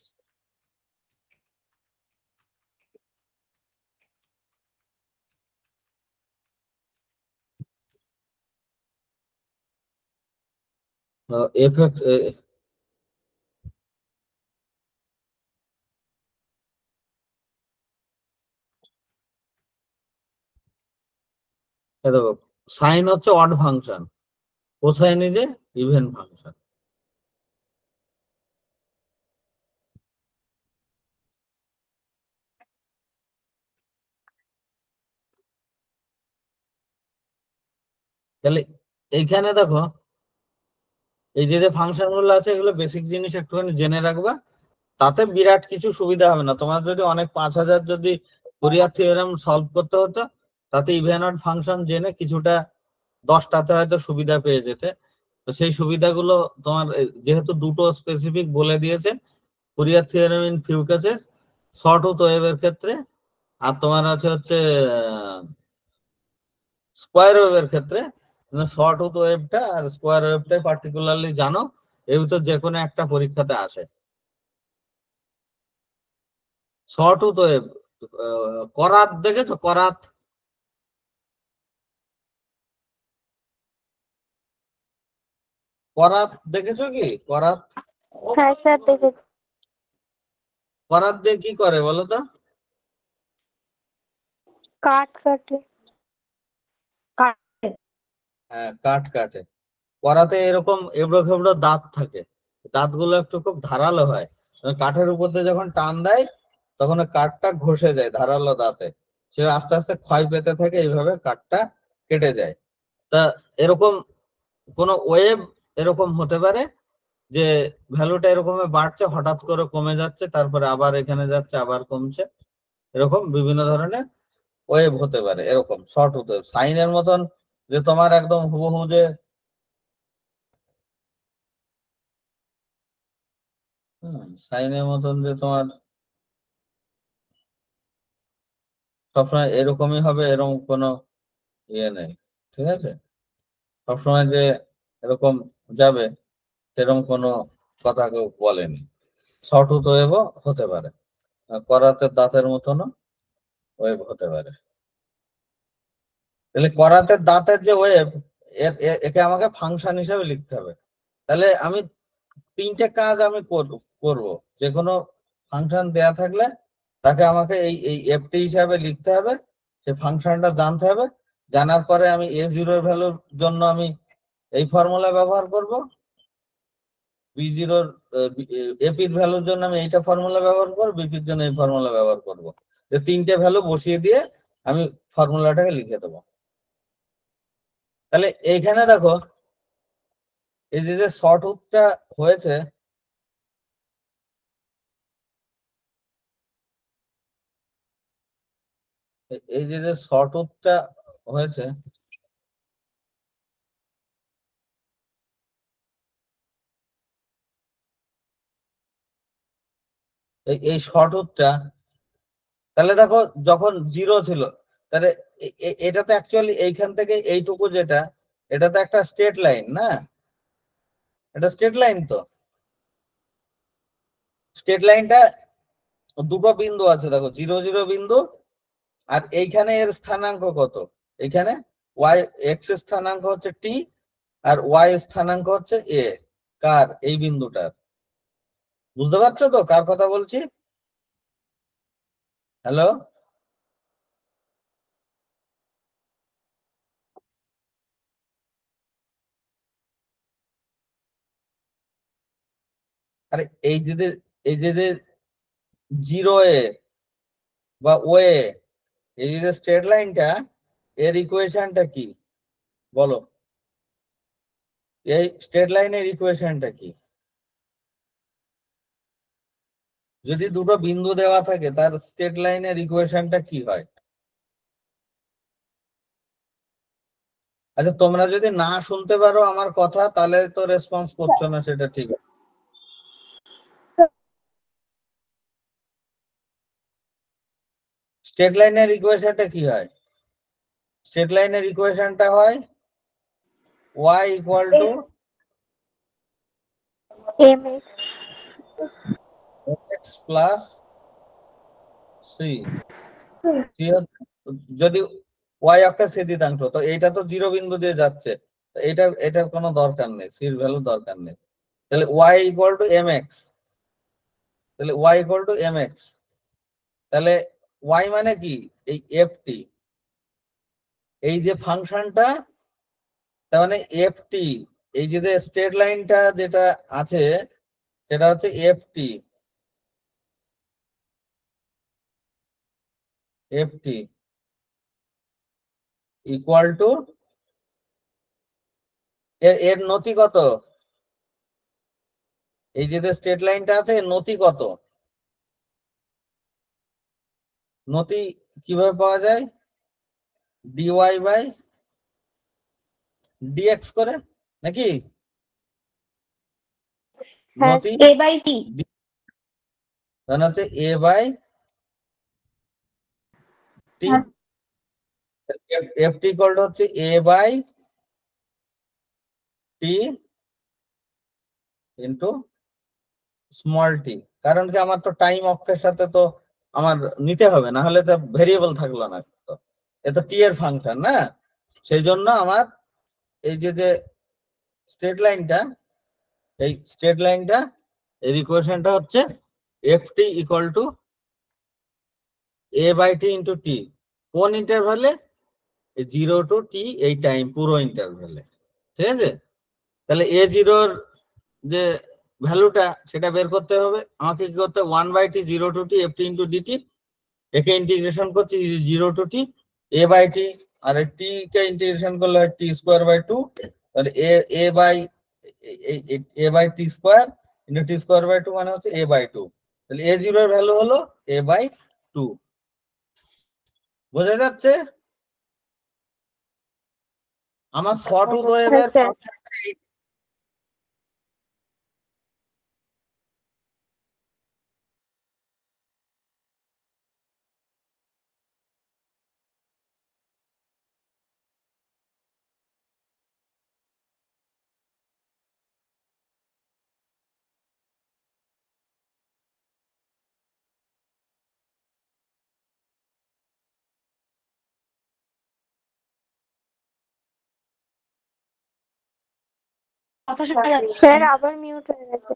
F x, দেখো সাইন হচ্ছে odd function, cosine is a even function. তাহলে এইখানে দেখো এই যে ফাংশন গুলো আছে এগুলো বেসিক জিনিস একটুখানি জেনে রাখবা, তাতে বিরাট কিছু সুবিধা হবে না। তোমার যদি অনেক 5000 যদি ফুরিয়ার থিওরেম সলভ করতে হতো, তাতে ইভেন অড ফাংশন জেনে কিছুটা 10টাতে হয়তো সুবিধা পেয়ে যেতে। তো সেই সুবিধাগুলো তোমার যেহেতু দুটো স্পেসিফিক বলে দিয়েছে, Fourier theorem in few cases, sawtooth ওয়েভের ক্ষেত্রে, আর তোমার হচ্ছে স্কোয়ার ওয়েভের ক্ষেত্রে। শর্টউথ ওয়েভটা আর স্কোয়ার ওয়েভটাই পার্টিকুলারলি জানো, এই তো যে কোনো একটা পরীক্ষাতে আসে। শর্টউথ ওয়েভ করাত দেখেছো? করাত, করাত দেখেছো কি? করাত, হ্যাঁ স্যার দেখেছি। করাত দিয়ে কি করে বলো তো? কাঠ কাটে। হ্যাঁ, কাঠ কাটে। করাতে এরকম এবড়ো খেবড়ো দাঁত থাকে, দাঁতগুলো একটু খুব ধারালো হয়। কাঠের উপর দিয়ে যখন টান দেয় তখন ওই কাঠটা ঘষে যায় ধারালো দাঁতে, সে আস্তে আস্তে ক্ষয় পেতে থাকে, এইভাবে কাঠটা কেটে যায়। তা এরকম কোন ওয়েভ এরকম হতে পারে যে ভ্যালুটা এরকম বাড়ছে, হঠাৎ করে কমে যাচ্ছে, তারপরে আবার এখানে যাচ্ছে, আবার কমছে, এরকম বিভিন্ন ধরনের ওয়েভ হতে পারে। এরকম শর্ট হতে সাইনের মতন যে তোমার একদম হুবহু যে সাইনের মতন যে তোমার সবসময় এরকমই হবে এরকম কোনো ইয়ে নেই, ঠিক আছে? সবসময় যে এরকম যাবে সেরকম কোনো কথা কেউ বলেনি। শর্ট ওয়েভও হতে পারে, করাতের দাঁতের মতনও ওয়েভ হতে পারে। তাহলে করাতের দাঁতের যে ওয়েভ, একে আমাকে ফাংশন হিসাবে লিখতে হবে। তাহলে আমি তিনটে কাজ আমি করব। যে কোনো ফাংশন দেয়া থাকলে তাকে আমাকে এই এফটি হিসাবে লিখতে হবে, সে ফাংশনটা জানতে হবে। জানার পরে আমি a0 ভ্যালুর জন্য আমি এই ফর্মুলা ব্যবহার করব, b0 এপির ভ্যালুর জন্য আমি এইটা ফর্মুলা ব্যবহার করব, বিপির জন্য এই ফর্মুলা ব্যবহার করব। যে তিনটে ভ্যালু বসিয়ে দিয়ে আমি ফর্মুলাটাকে লিখে দেবো। তাহলে এইখানে দেখো এই যে শর্ট উৎটা হয়েছে, এই যে শর্ট উৎটা হয়েছে, এই শর্ট উৎটা, তাহলে দেখো যখন জিরো ছিল, তাহলে এটা তো অ্যাকচুয়ালি এইখান থেকে এইটুকু যেটা, এটা তো একটা স্ট্রেট লাইন না? এটা স্ট্রেট লাইন তো। স্ট্রেট লাইনটা দুটো বিন্দু আছে দেখো, 0 0 বিন্দু, আর এইখানে এর স্থানাঙ্ক কত? এখানে ওয়াই এক্স এর স্থানাঙ্ক হচ্ছে টি, আর ওয়াই স্থানাঙ্ক হচ্ছে এ। কার? এই বিন্দুটার। বুঝতে পারছো তো কার কথা বলছি? হ্যালো? আরে এই যে জিরো এ বা ওয়ে, এই যে স্ট্রেট লাইনটা, এর ইকুয়েশনটা কি বলো? এই স্ট্রেট লাইনের ইকুয়েশনটা কি? যদি দুটো বিন্দু দেওয়া থাকে তার স্ট্রেট লাইনের ইকুয়েশনটা কি হয়? আচ্ছা, তোমরা যদি না শুনতে পারো আমার কথা তাহলে তো রেসপন্স করছো না, সেটা ঠিক। স্ট্রেট লাইনের ইকুয়েশনটা কি হয়? স্ট্রেট লাইনের ইকুয়েশনটা হয় y equal to mx। x plus c. যদি y অক্ষের ছেদিতাংশ, তো এইটা তো জিরো বিন্দু দিয়ে যাচ্ছে, এটার কোনো দরকার নেই, সির ভ্যালু দরকার নেই। তাহলে y ইকুয়াল টু mx, তাহলে y ইকুয়াল টু mx, তাহলে y মানে কি? এই ft, এই যে ফাংশনটা, তার মানে ft, এই যে স্ট্রেট লাইনটা যেটা আছে সেটা হচ্ছে ft ইকুয়াল টু এর নতি কত? এই যে স্ট্রেট লাইনটা আছে এর নতি কত? নতি কিভাবে পাওয়া যায়? ডিওয়াই বাই ডিএক্স করে নাকি? নতি এ বাই টি। মানে হচ্ছে a by t, f t equal to হচ্ছে a by t into small t. কারণ কি আমার তো টাইম অক্ষের সাথে তো আমার নিতে হবে, না হলে তো ভেরিয়েবল থাকলো না, তো এটা টি এর ফাংশন না, সেই জন্য আমার এই যে স্ট্রেট লাইনটা, এই স্ট্রেট লাইনটা এর ইকুয়েশনটা হচ্ছে f t equal to a by t into t. কোন ইন্টারভ্যালে? 0 টু টি, এই টাইম পুরো ইন্টারভ্যালে। ঠিক আছে, তাহলে এ জিরোর যে ভ্যালুটা সেটা বের করতে হবে আমাকে। কি করতে? 1 by t 0 to t f t into dt, একে ইন্টিগ্রেশন করছি 0 to t a by t, আর টি কে ইন্টিগ্রেশন করলে হয় টি স্কোয়ার বাই 2, তাহলে a by t square into t square by 2 মানে হচ্ছে এ বাই 2। তাহলে এ জিরোর ভ্যালু হলো এ বাই 2। বোঝা যাচ্ছে? আমার সটুথ ওয়েভের স্যার ফাংশনটা কথা শোনা যাচ্ছে স্যার আবার মিউট হয়ে গেছে।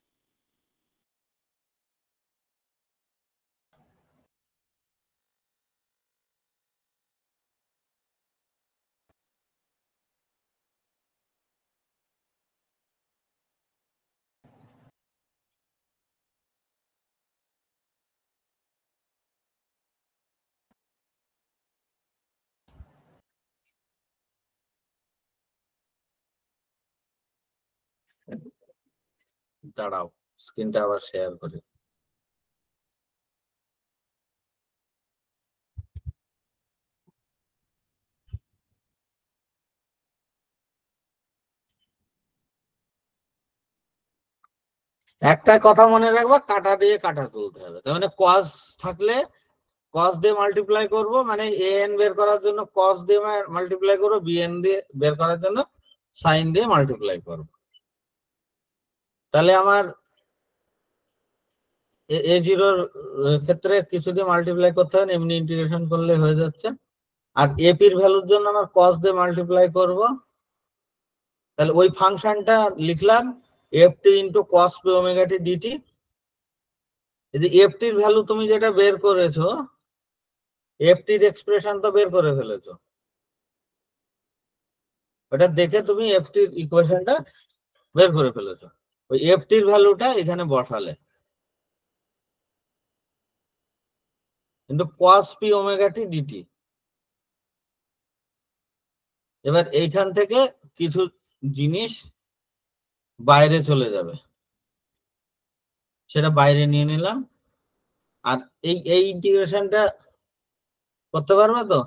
দাঁড়াও, স্ক্রিনটা আবার শেয়ার করি। একটা কথা মনে রাখবা, কাটা দিয়ে কাটা তুলতে হবে। তার মানে কস থাকলে কস দিয়ে মাল্টিপ্লাই করব, মানে এ এন বের করার জন্য কস দিয়ে মাল্টিপ্লাই করব, বি এন দিয়ে বের করার জন্য সাইন দিয়ে মাল্টিপ্লাই করব। তাহলে আমার এ জিরোর ক্ষেত্রে কিছু দিয়ে মাল্টিপ্লাই করতে হবে, এমনি ইন্টিগ্রেশন করলে হয়ে যাচ্ছে। আর এপির ভ্যালুর জন্য আমার কস দিয়ে মাল্টিপ্লাই করব। তাহলে ওই ফাংশনটা লিখলাম f t into cos p omega t dt. যদি এফ টির ভ্যালু তুমি যেটা বের করেছো, এফ টির এক্সপ্রেশন তো বের করে ফেলেছো, ওটা দেখে তুমি এফ টির ইকুয়েশনটা বের করে ফেলেছো। ওই এফ টির ভ্যালুটা এখানে বসালে, কিন্তু কস পি ওমেগা টি ডিটি। এবার এইখান থেকে কিছু জিনিস বাইরে চলে যাবে, সেটা বাইরে নিয়ে নিলাম। আর এই ইন্টিগ্রেশনটা করতে পারবে তো?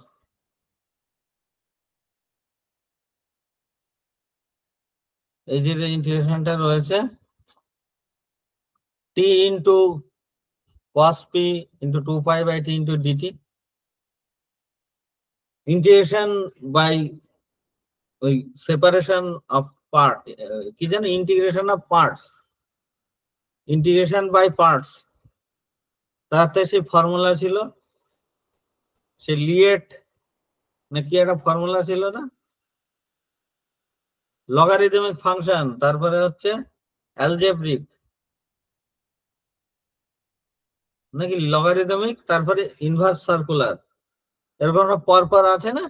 এই যে ইন্টিগ্রেশনটা রয়েছে টি into cos p into 2 pi by t into dt, integration by ওই separation of part, কি জানো, integration of parts, integration by parts। তাতে সেই ফর্মুলা ছিল, সে লিয়েট না কি একটা ফর্মুলা ছিল না, লগারিদমিক ফাংশন, তারপরে হচ্ছে অ্যালজেব্রিক নাকি লগারিদমিক, তারপরে ইনভার্স সার্কুলার, এরকম পরপর আছে না।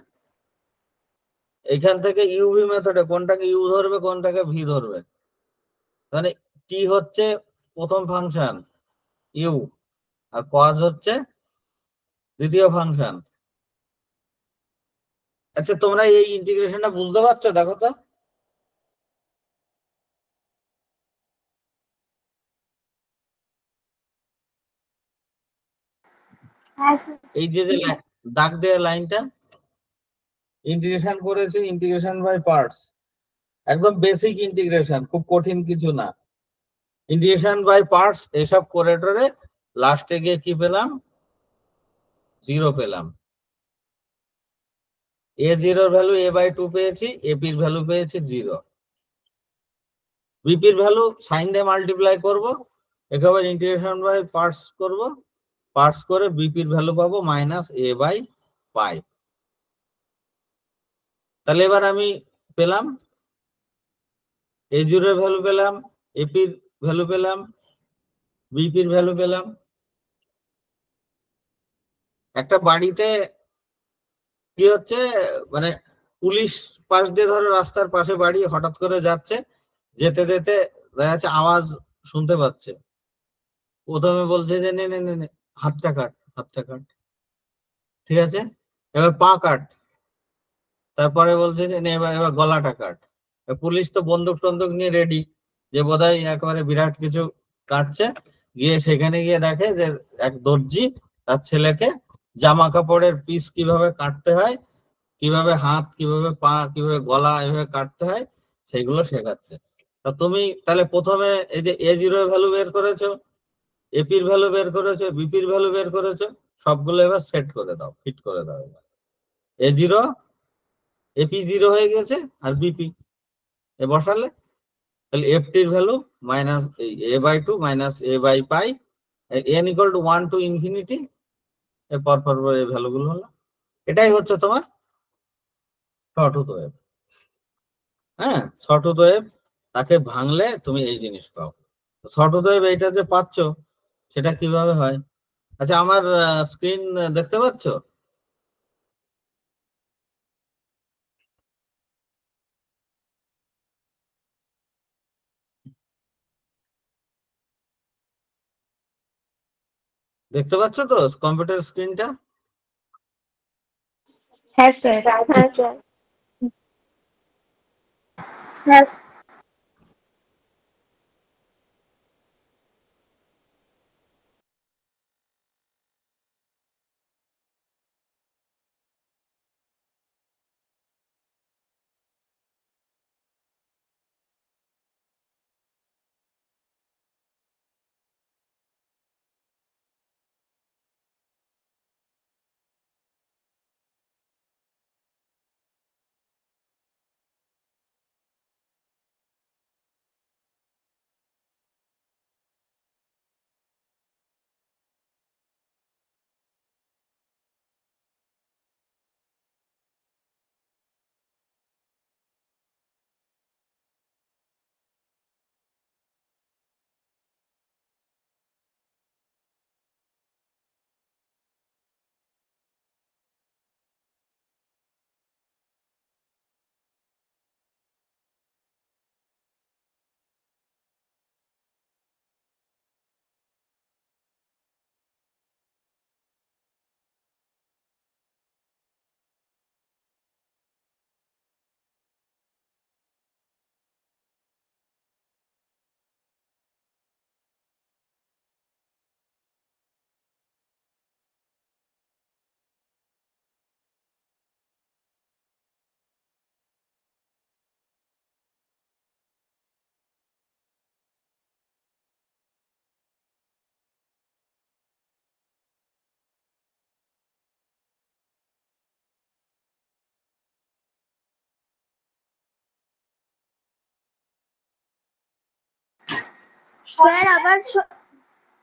এখান থেকে ইউভি মেথডে কোনটাকে ইউ ধরবে কোনটাকে ভি ধরবে, মানে টি হচ্ছে প্রথম ফাংশন ইউ, আর কজ হচ্ছে দ্বিতীয় ফাংশন। আচ্ছা তোমরা এই ইন্টিগ্রেশনটা বুঝতে পারছো? দেখো তো, এই যে যে দাগ দেওয়া লাইনটা ইন্টিগ্রেশন করেছি, ইন্টিগ্রেশন বাই পার্টস, একদম বেসিক ইন্টিগ্রেশন, খুব কঠিন কিছু না। ইন্টিগ্রেশন বাই পার্টস এসব করে টরে লাস্টে গিয়ে কি পেলাম, 0 পেলাম। a0 ভ্যালু a/2 পেয়েছি, ap-র ভ্যালু পেয়েছি 0। bp-র ভ্যালু সাইন দিয়ে মাল্টিপ্লাই করব, একেবারে ইন্টিগ্রেশন বাই পার্টস করব, পার্টস করে bp-র ভ্যালু পাবো -a/π। তাহলে এবার আমি পেলাম a0 এর ভ্যালু পেলাম, ap-র ভ্যালু পেলাম, bp-র ভ্যালু পেলাম। একটা বাড়িতে কি হচ্ছে, মানে পুলিশ পাশ দিয়ে ধরো রাস্তার পাশে বাড়ি, হঠাৎ করে যাচ্ছে, যেতে যেতে দেখা যাচ্ছে আওয়াজ শুনতে পাচ্ছে, প্রথমে বলছে যে নে নে নে নে, হাতটা কাট, হাতটা কাট, ঠিক আছে, এবার পা কাট, তারপরে বলছে যে নে এবার এবার গলাটা কাট। পুলিশ তো বন্দুক টন্দুক নিয়ে রেডি, যে বোধহয় একেবারে বিরাট কিছু কাটছে। গিয়ে সেখানে গিয়ে দেখে যে এক দর্জি তার ছেলেকে জামা কাপড়ের পিস কিভাবে কাটতে হয়, কিভাবে হাত, কিভাবে পা, কিভাবে গলা এভাবে কাটতে হয়, সেগুলো শেখাচ্ছে। তা তুমি তাহলে প্রথমে এই যে a0 এর ভ্যালু বের করেছো, ap-র ভ্যালু বের করেছো, bp-র ভ্যালু বের করেছো, সবগুলো এবার সেট করে দাও, ফিট করে দাও। এবার a0 ap0 হয়ে গেছে, আর bp এ বসালে তাহলে ft-র value minus a/2 minus a/π, n equal to 1 to infinity, এর পর এই ভ্যালুগুলো হলো। এটাই হচ্ছে তোমার শর্টুথ ওয়েভ। হ্যাঁ, শর্টুথ ওয়েভ, তাকে ভাঙলে তুমি এই জিনিস পাও। শর্টুথ ওয়েভ এইটা যে পাচ্ছ সেটা কিভাবে হয়? আচ্ছা, আমার স্ক্রিন দেখতে পাচ্ছ? দেখতে পাচ্ছ তো কম্পিউটার স্ক্রিনটা? হ্যাঁ স্যার। হ্যাঁ স্যার। হ্যাঁ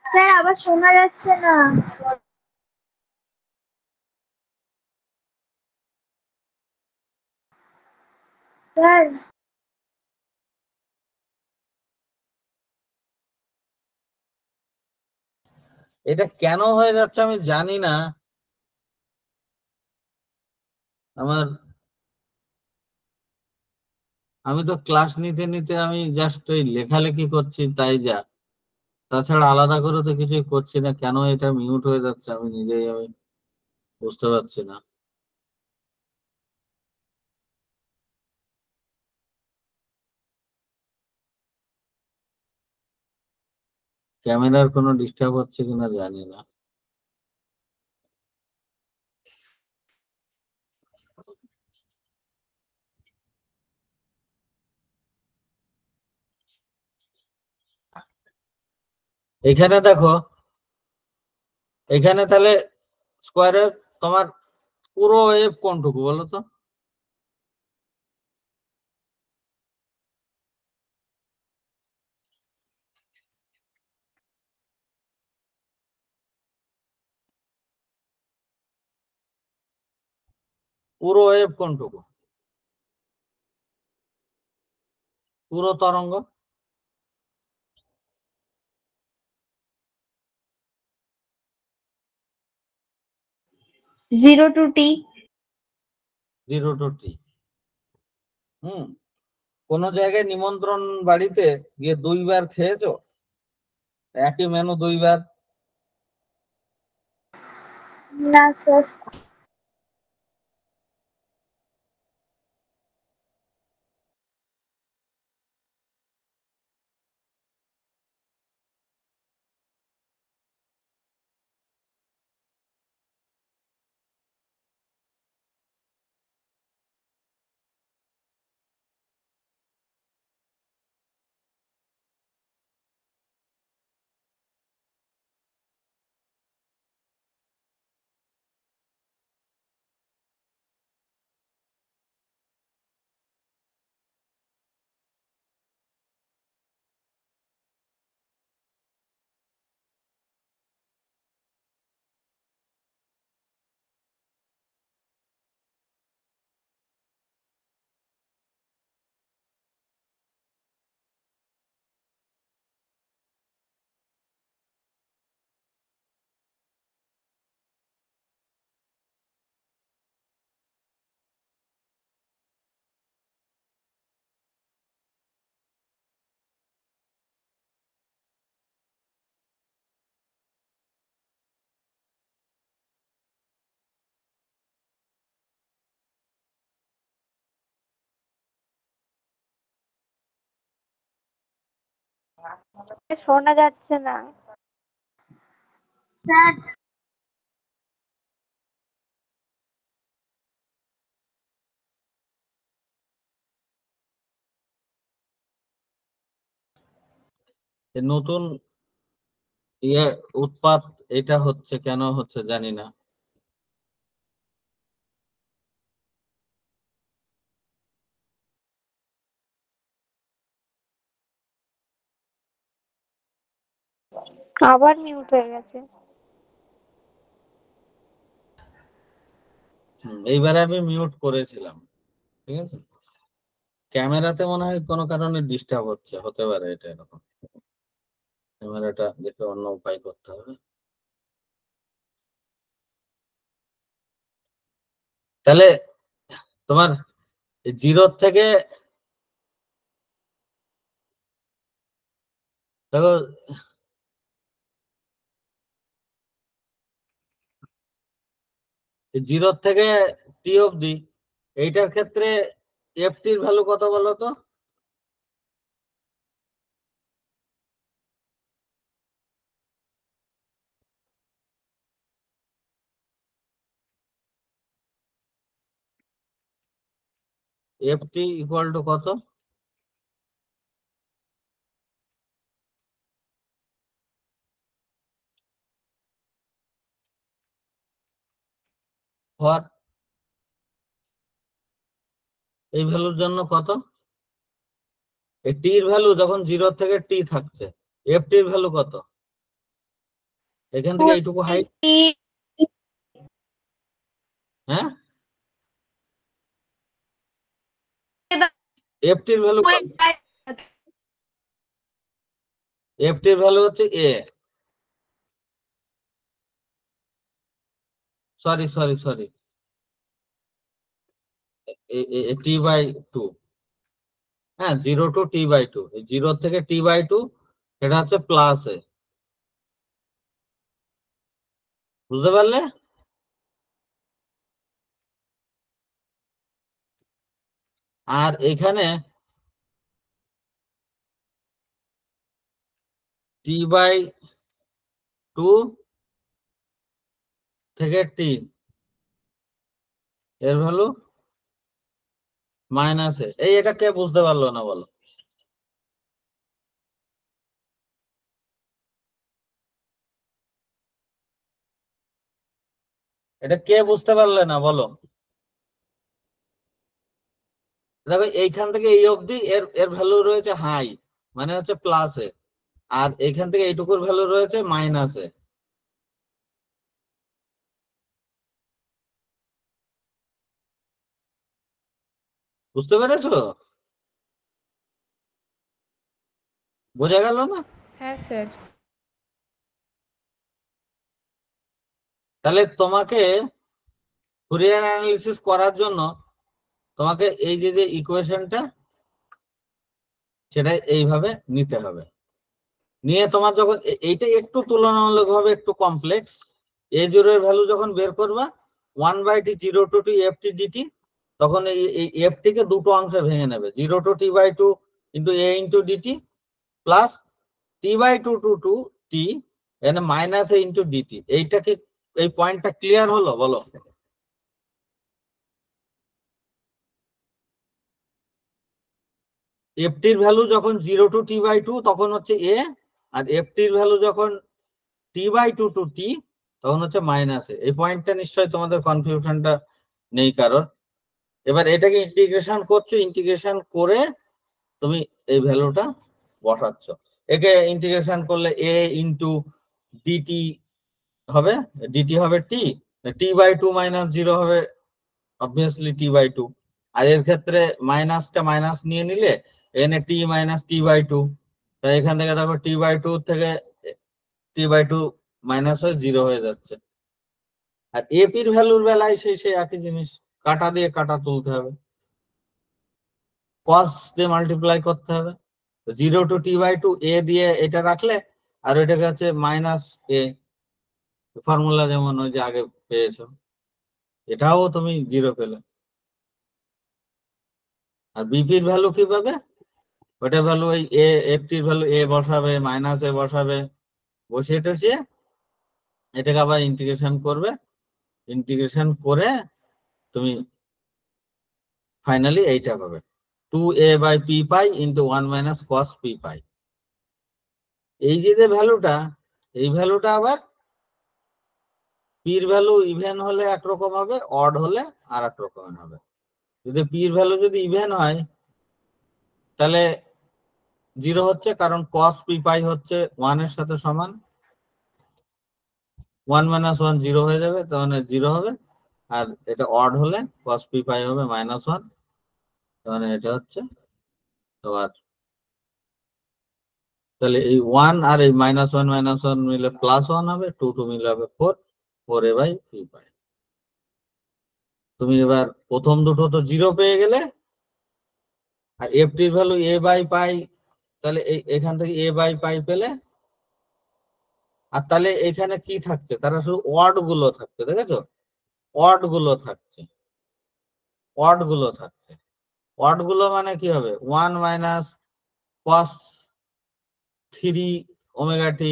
স্যার, আবার শোনা যাচ্ছে না স্যার। এটা কেন হয়ে যাচ্ছে আমি জানি না। আমার আমি তো ক্লাস নিতে নিতে আমি জাস্ট ওই লেখালেখি করছি, তাই যা, তাছাড়া আলাদা করে তো কিছুই করছি না। কেন এটা মিউট হয়ে যাচ্ছে আমি নিজেই আমি বুঝতে পারছি না। ক্যামেরার কোনো ডিস্টার্ব হচ্ছে কিনা জানি না। এখানে দেখো, এখানে তাহলে স্কোয়ার ওয়েভ তোমার পুরো ওয়েভ কোনটুকু বলো তো? পুরো ওয়েভ কোনটুকু? পুরো তরঙ্গ? 0 to t। 0 to t। কোন জায়গায় নিমন্ত্রণ বাড়িতে গিয়ে 2বার খেয়েছো? একই মেনু 2বার? না স্যার। শোনা যাচ্ছে না স্যার। নতুন ইয়ে উৎপাত এটা হচ্ছে, কেন হচ্ছে জানি না। আবার মিউট হয়ে গেছে। এইবারে আমি মিউট করেছিলাম, ঠিক আছে। ক্যামেরাতে মনে হয় কোনো কারণে ডিস্টার্ব হচ্ছে, হতে পারে এটা এরকম। ক্যামেরাটা দেখে অন্য উপায় করতে হবে। তাহলে তোমার 0 থেকে দেখো, 0 থেকে টি অবধি এইটার ক্ষেত্রে এফটির ভ্যালু কত বলো তো? এফটি ইকুয়াল টু কত? ফর এই ভ্যালুর জন্য কত? টির ভ্যালু যখন 0 থেকে টি থাকছে, এফটির ভ্যালু কত? এখান থেকে এইটুকু হাইট, হ্যাঁ, এফটির ভ্যালু কত? এফটির ভ্যালু হচ্ছে a, sorry sorry sorry, t by 2। হ্যাঁ, 0 টু টি বাই 2, 0 থেকে টি বাই 2 এটা হচ্ছে প্লাস এ। বুঝতে পারলে? আর এখানে টি বাই 2 থেকে টি এর ভ্যালু মাইনাস এ। এটা কে বুঝতে পারলো না বলো? এটা কে বুঝতে পারলে না বলো? দেখো এইখান থেকে এই অবধি এর এর ভ্যালু রয়েছে হাই, মানে হচ্ছে প্লাসে, আর এইখান থেকে এইটুকুর ভ্যালু রয়েছে মাইনাসে। বুঝতে পেরেছো? বোঝা গেল না? হ্যাঁ স্যার। তাহলে তোমাকে ফুরিয়ার অ্যানালিসিস করার জন্য তোমাকে এই যে যে ইকুয়েশনটা, সেটা এইভাবে নিতে হবে। নিয়ে তোমার যখন এইটা একটু তুলনামূলকভাবে একটু কমপ্লেক্স, এ জিরো এর ভ্যালু যখন বের করবা 1/t 0 to t ft dt, তখন এই এফ টি কে দুটো অংশে ভেঙে নেবে, 0 to t/2 into a into d t plus t/2 to t এখানে মাইনাস a ইন্টু ডিটি। এইটা কি, এই পয়েন্টটা ক্লিয়ার হলো বলো? এফটির ভ্যালু যখন 0 to t/2 তখন হচ্ছে এ, আর এফটির ভ্যালু যখন t/2 to t তখন হচ্ছে মাইনাস এ। এই পয়েন্টটা নিশ্চয়ই তোমাদের কনফিউশনটা নেই কারণ। এবার এটাকে ইন্টিগ্রেশন করছো, ইন্টিগ্রেশন করে তুমি এই ভ্যালুটা বসাচ্ছ। একে ইন্টিগ্রেশন করলে a ইন্টু ডিটি হবে, ডিটি হবে টি, t/2 মাইনাস 0 হবে অবভিয়াসলি t/2। আর এর ক্ষেত্রে মাইনাসটা মাইনাস নিয়ে নিলে এখানে t মাইনাস t/2, তাই এখান থেকে দেখো t/2 থেকে t/2 মাইনাস হয়ে 0 হয়ে যাচ্ছে। আর এপির ভ্যালুর বেলায় সেই একই জিনিস, কাটা দিয়ে কাটা তুলতে হবে, কস দিয়ে মাল্টিপ্লাই করতে হবে। 0 to t/2 এ দিয়ে এটা রাখলে, আর ওইটাকে হচ্ছে মাইনাস এ, ফর্মুলা যেমন ওই যে আগে পেয়েছো, এটাও তুমি 0 পেলে। আর বিপির ভ্যালু কি পাবে? ওটা ভ্যালু ওই এ, এফটির ভ্যালু এ বসাবে, মাইনাস এ বসাবে, বসিয়ে টসিয়ে এটাকে আবার ইন্টিগ্রেশন করবে, ইন্টিগ্রেশন করে তুমি ফাইনালি এইটা পাবে 2a/p pi into 1 minus cos p pi. এই যে ভ্যালুটা, এই ভ্যালুটা আবার পির ভ্যালু ইভেন হলে একরকম হবে, অড হলে আর এক রকমের হবে। যদি পির ভ্যালু যদি ইভেন হয় তাহলে 0 হচ্ছে, কারণ কস পি পাই হচ্ছে 1 এর সাথে সমান, 1 মাইনাস 1 0 হয়ে যাবে, তার মানে 0 হবে। আর এটা অড হলে কস পি পাই হবে -1, তার মানে এটা হচ্ছে তোমার, তাহলে এই 1 আর এই -1 মিলে +1 হবে, 2 মিলে হবে 4a/p পাই। তুমি এবার প্রথম দুটো তো 0 পেয়ে গেলে, আর এফটির ভ্যালু a/পাই, তাহলে এখান থেকে a/পাই পেলে। আর তাহলে এখানে কি থাকছে, তারা শুধু ওয়ার্ড গুলো থাকছে, দেখেছো? ওয়ার্ড গুলো থাকছে, ওয়ার্ড গুলো থাকছে। ওয়ার্ড গুলো মানে কি হবে, 1 মাইনাস cos 3 ω t,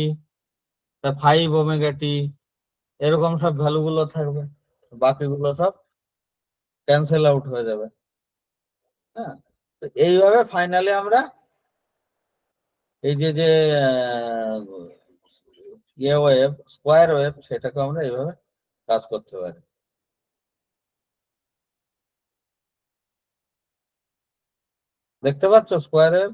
5 ω t, এরকম সব ভ্যালু গুলো থাকবে, বাকিগুলো সব ক্যান্সেল আউট হয়ে যাবে। হ্যাঁ, তো এইভাবে ফাইনালি আমরা এই যে ইয়ে ওয়েভ, স্কোয়ার ওয়েভ, সেটাকে আমরা এইভাবে কাজ করতে পারি। দেখতে পাচ্ছ স্কোয়ার ওয়েভ?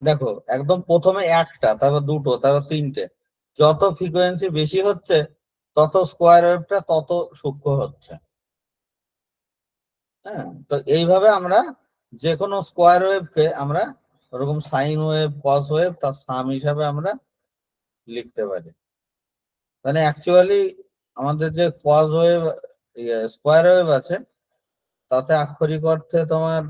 দেখো একদম প্রথমে একটা, তারপর দুটো, তারপর তিনটে, যত ফ্রিকোয়েন্সি বেশি হচ্ছে তত স্কোয়ার ওয়েভটা তত সূক্ষ্ম হচ্ছে। হ্যাঁ, তো এইভাবে আমরা যে কোনো স্কোয়ার ওয়েভকে আমরা ওরকম সাইন ওয়েভ, কস ওয়েভ তার সাম হিসাবে আমরা লিখতে পারি। মানে অ্যাকচুয়ালি আমাদের যে কস ওয়েভ, স্কোয়ার ওয়েভ আছে, তাতে আক্ষরিক অর্থে তোমার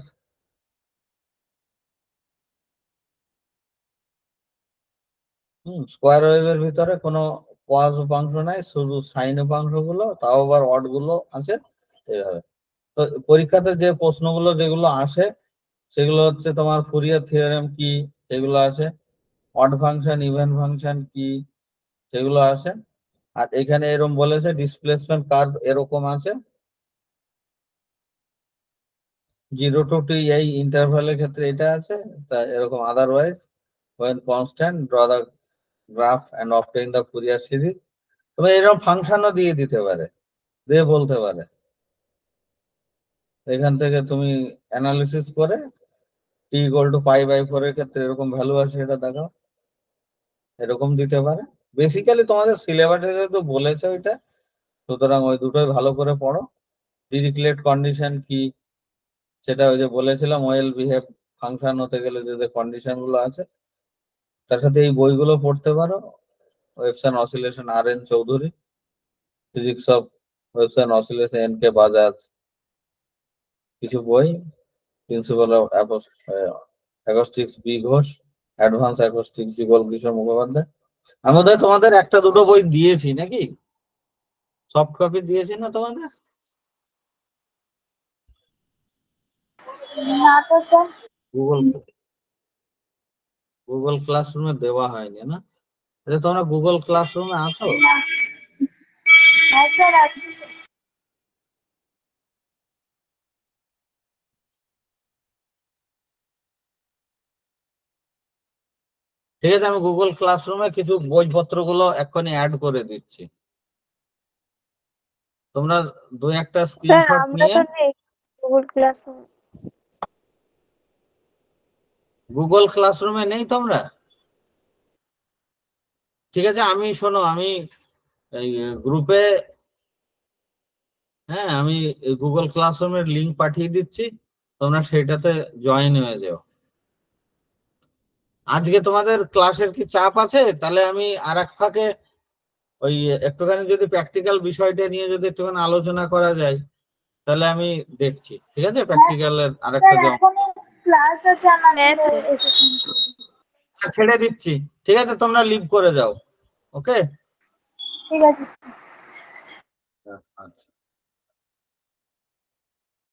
স্কোয়ার ওয়েভের ভিতরে কোনো কস উপাংশ নাই, শুধু সাইন উপাংশ গুলো, তাও আবার অড গুলো আছে। এইভাবে তো পরীক্ষাতে যে প্রশ্নগুলো যেগুলো আসে সেগুলো হচ্ছে তোমার ফুরিয়ার থিওরেম কি, সেগুলো আছে, অড ফাংশন, ইভেন ফাংশন কি, সেগুলো আসে। আর এখানে এরকম বলেছে ডিসপ্লেসমেন্ট কার্ভ এরকম আছে 0 to t এই ইন্টারভালের ক্ষেত্রে এটা আছে, তা এরকম otherwise when constant draw the graph and obtain the Fourier series। তবে এরকম ফাংশনও দিয়ে দিতে পারে, দিয়ে বলতে পারে এখান থেকে তুমি অ্যানালিসিস করে t equal to π/4 এর ক্ষেত্রে এরকম ভ্যালু আছে এটা দেখাও, এরকম দিতে পারে। বেসিক্যালি তোমাদের সিলেবাসে তো বলেছে ওইটা, সুতরাং ওই দুটোই ভালো করে পড়ো। ডিরিচলেট কন্ডিশন কি সেটা ওই যে বলেছিলাম, ওয়েল বিহেভ ফাংশন হতে গেলে যে কন্ডিশন গুলো আছে, তার সাথে এই বইগুলো পড়তে পারো। Waves and oscillation R N. Chowdhury, physics of waves and oscillation N K Bajaj, কিছু বই, principal of acoustics B Ghosh, advance acoustics Jugal Kishore Mukhopadhyay. আমি বোধহয় তোমাদের একটা দুটো বই দিয়েছি নাকি, সফট কপি দিয়েছি না তোমাদের? না তো স্যার। গুগল ক্লাসরুমে দেওয়া হয়নি না? আচ্ছা, তোমরা গুগল ক্লাসরুমে আছো? হ্যাঁ স্যার আছি। ঠিক আছে, আমি গুগল ক্লাসরুমে কিছু বইপত্র গুলো এক্ষুনি অ্যাড করে দিচ্ছি। তোমরা দু একটা স্যার স্ক্রিনশট আমরা নিয়ে তো নেই গুগল ক্লাসরুম। গুগল ক্লাসরুমে নেই তোমরা? ঠিক আছে, আমি শোনো, আমি এই গ্রুপে, হ্যাঁ, আমি গুগল ক্লাসরুমের লিংক পাঠিয়ে দিচ্ছি, তোমরা সেটাতে জয়েন হয়ে যাও। আজকে তোমাদের ক্লাসের কি চাপ আছে? তাহলে আমি আর এক ফাঁকে ওই একটুখানি যদি প্র্যাকটিক্যাল বিষয়টা নিয়ে যদি একটুখানি আলোচনা করা যায়, তাহলে আমি দেখছি। ঠিক আছে, প্র্যাকটিক্যালের আরেকটা স্যার এখনো ক্লাস আছে আমাদের। ছেড়ে দিচ্ছি। ঠিক আছে, তোমরা লিভ করে যাও। ওকে, ঠিক আছে।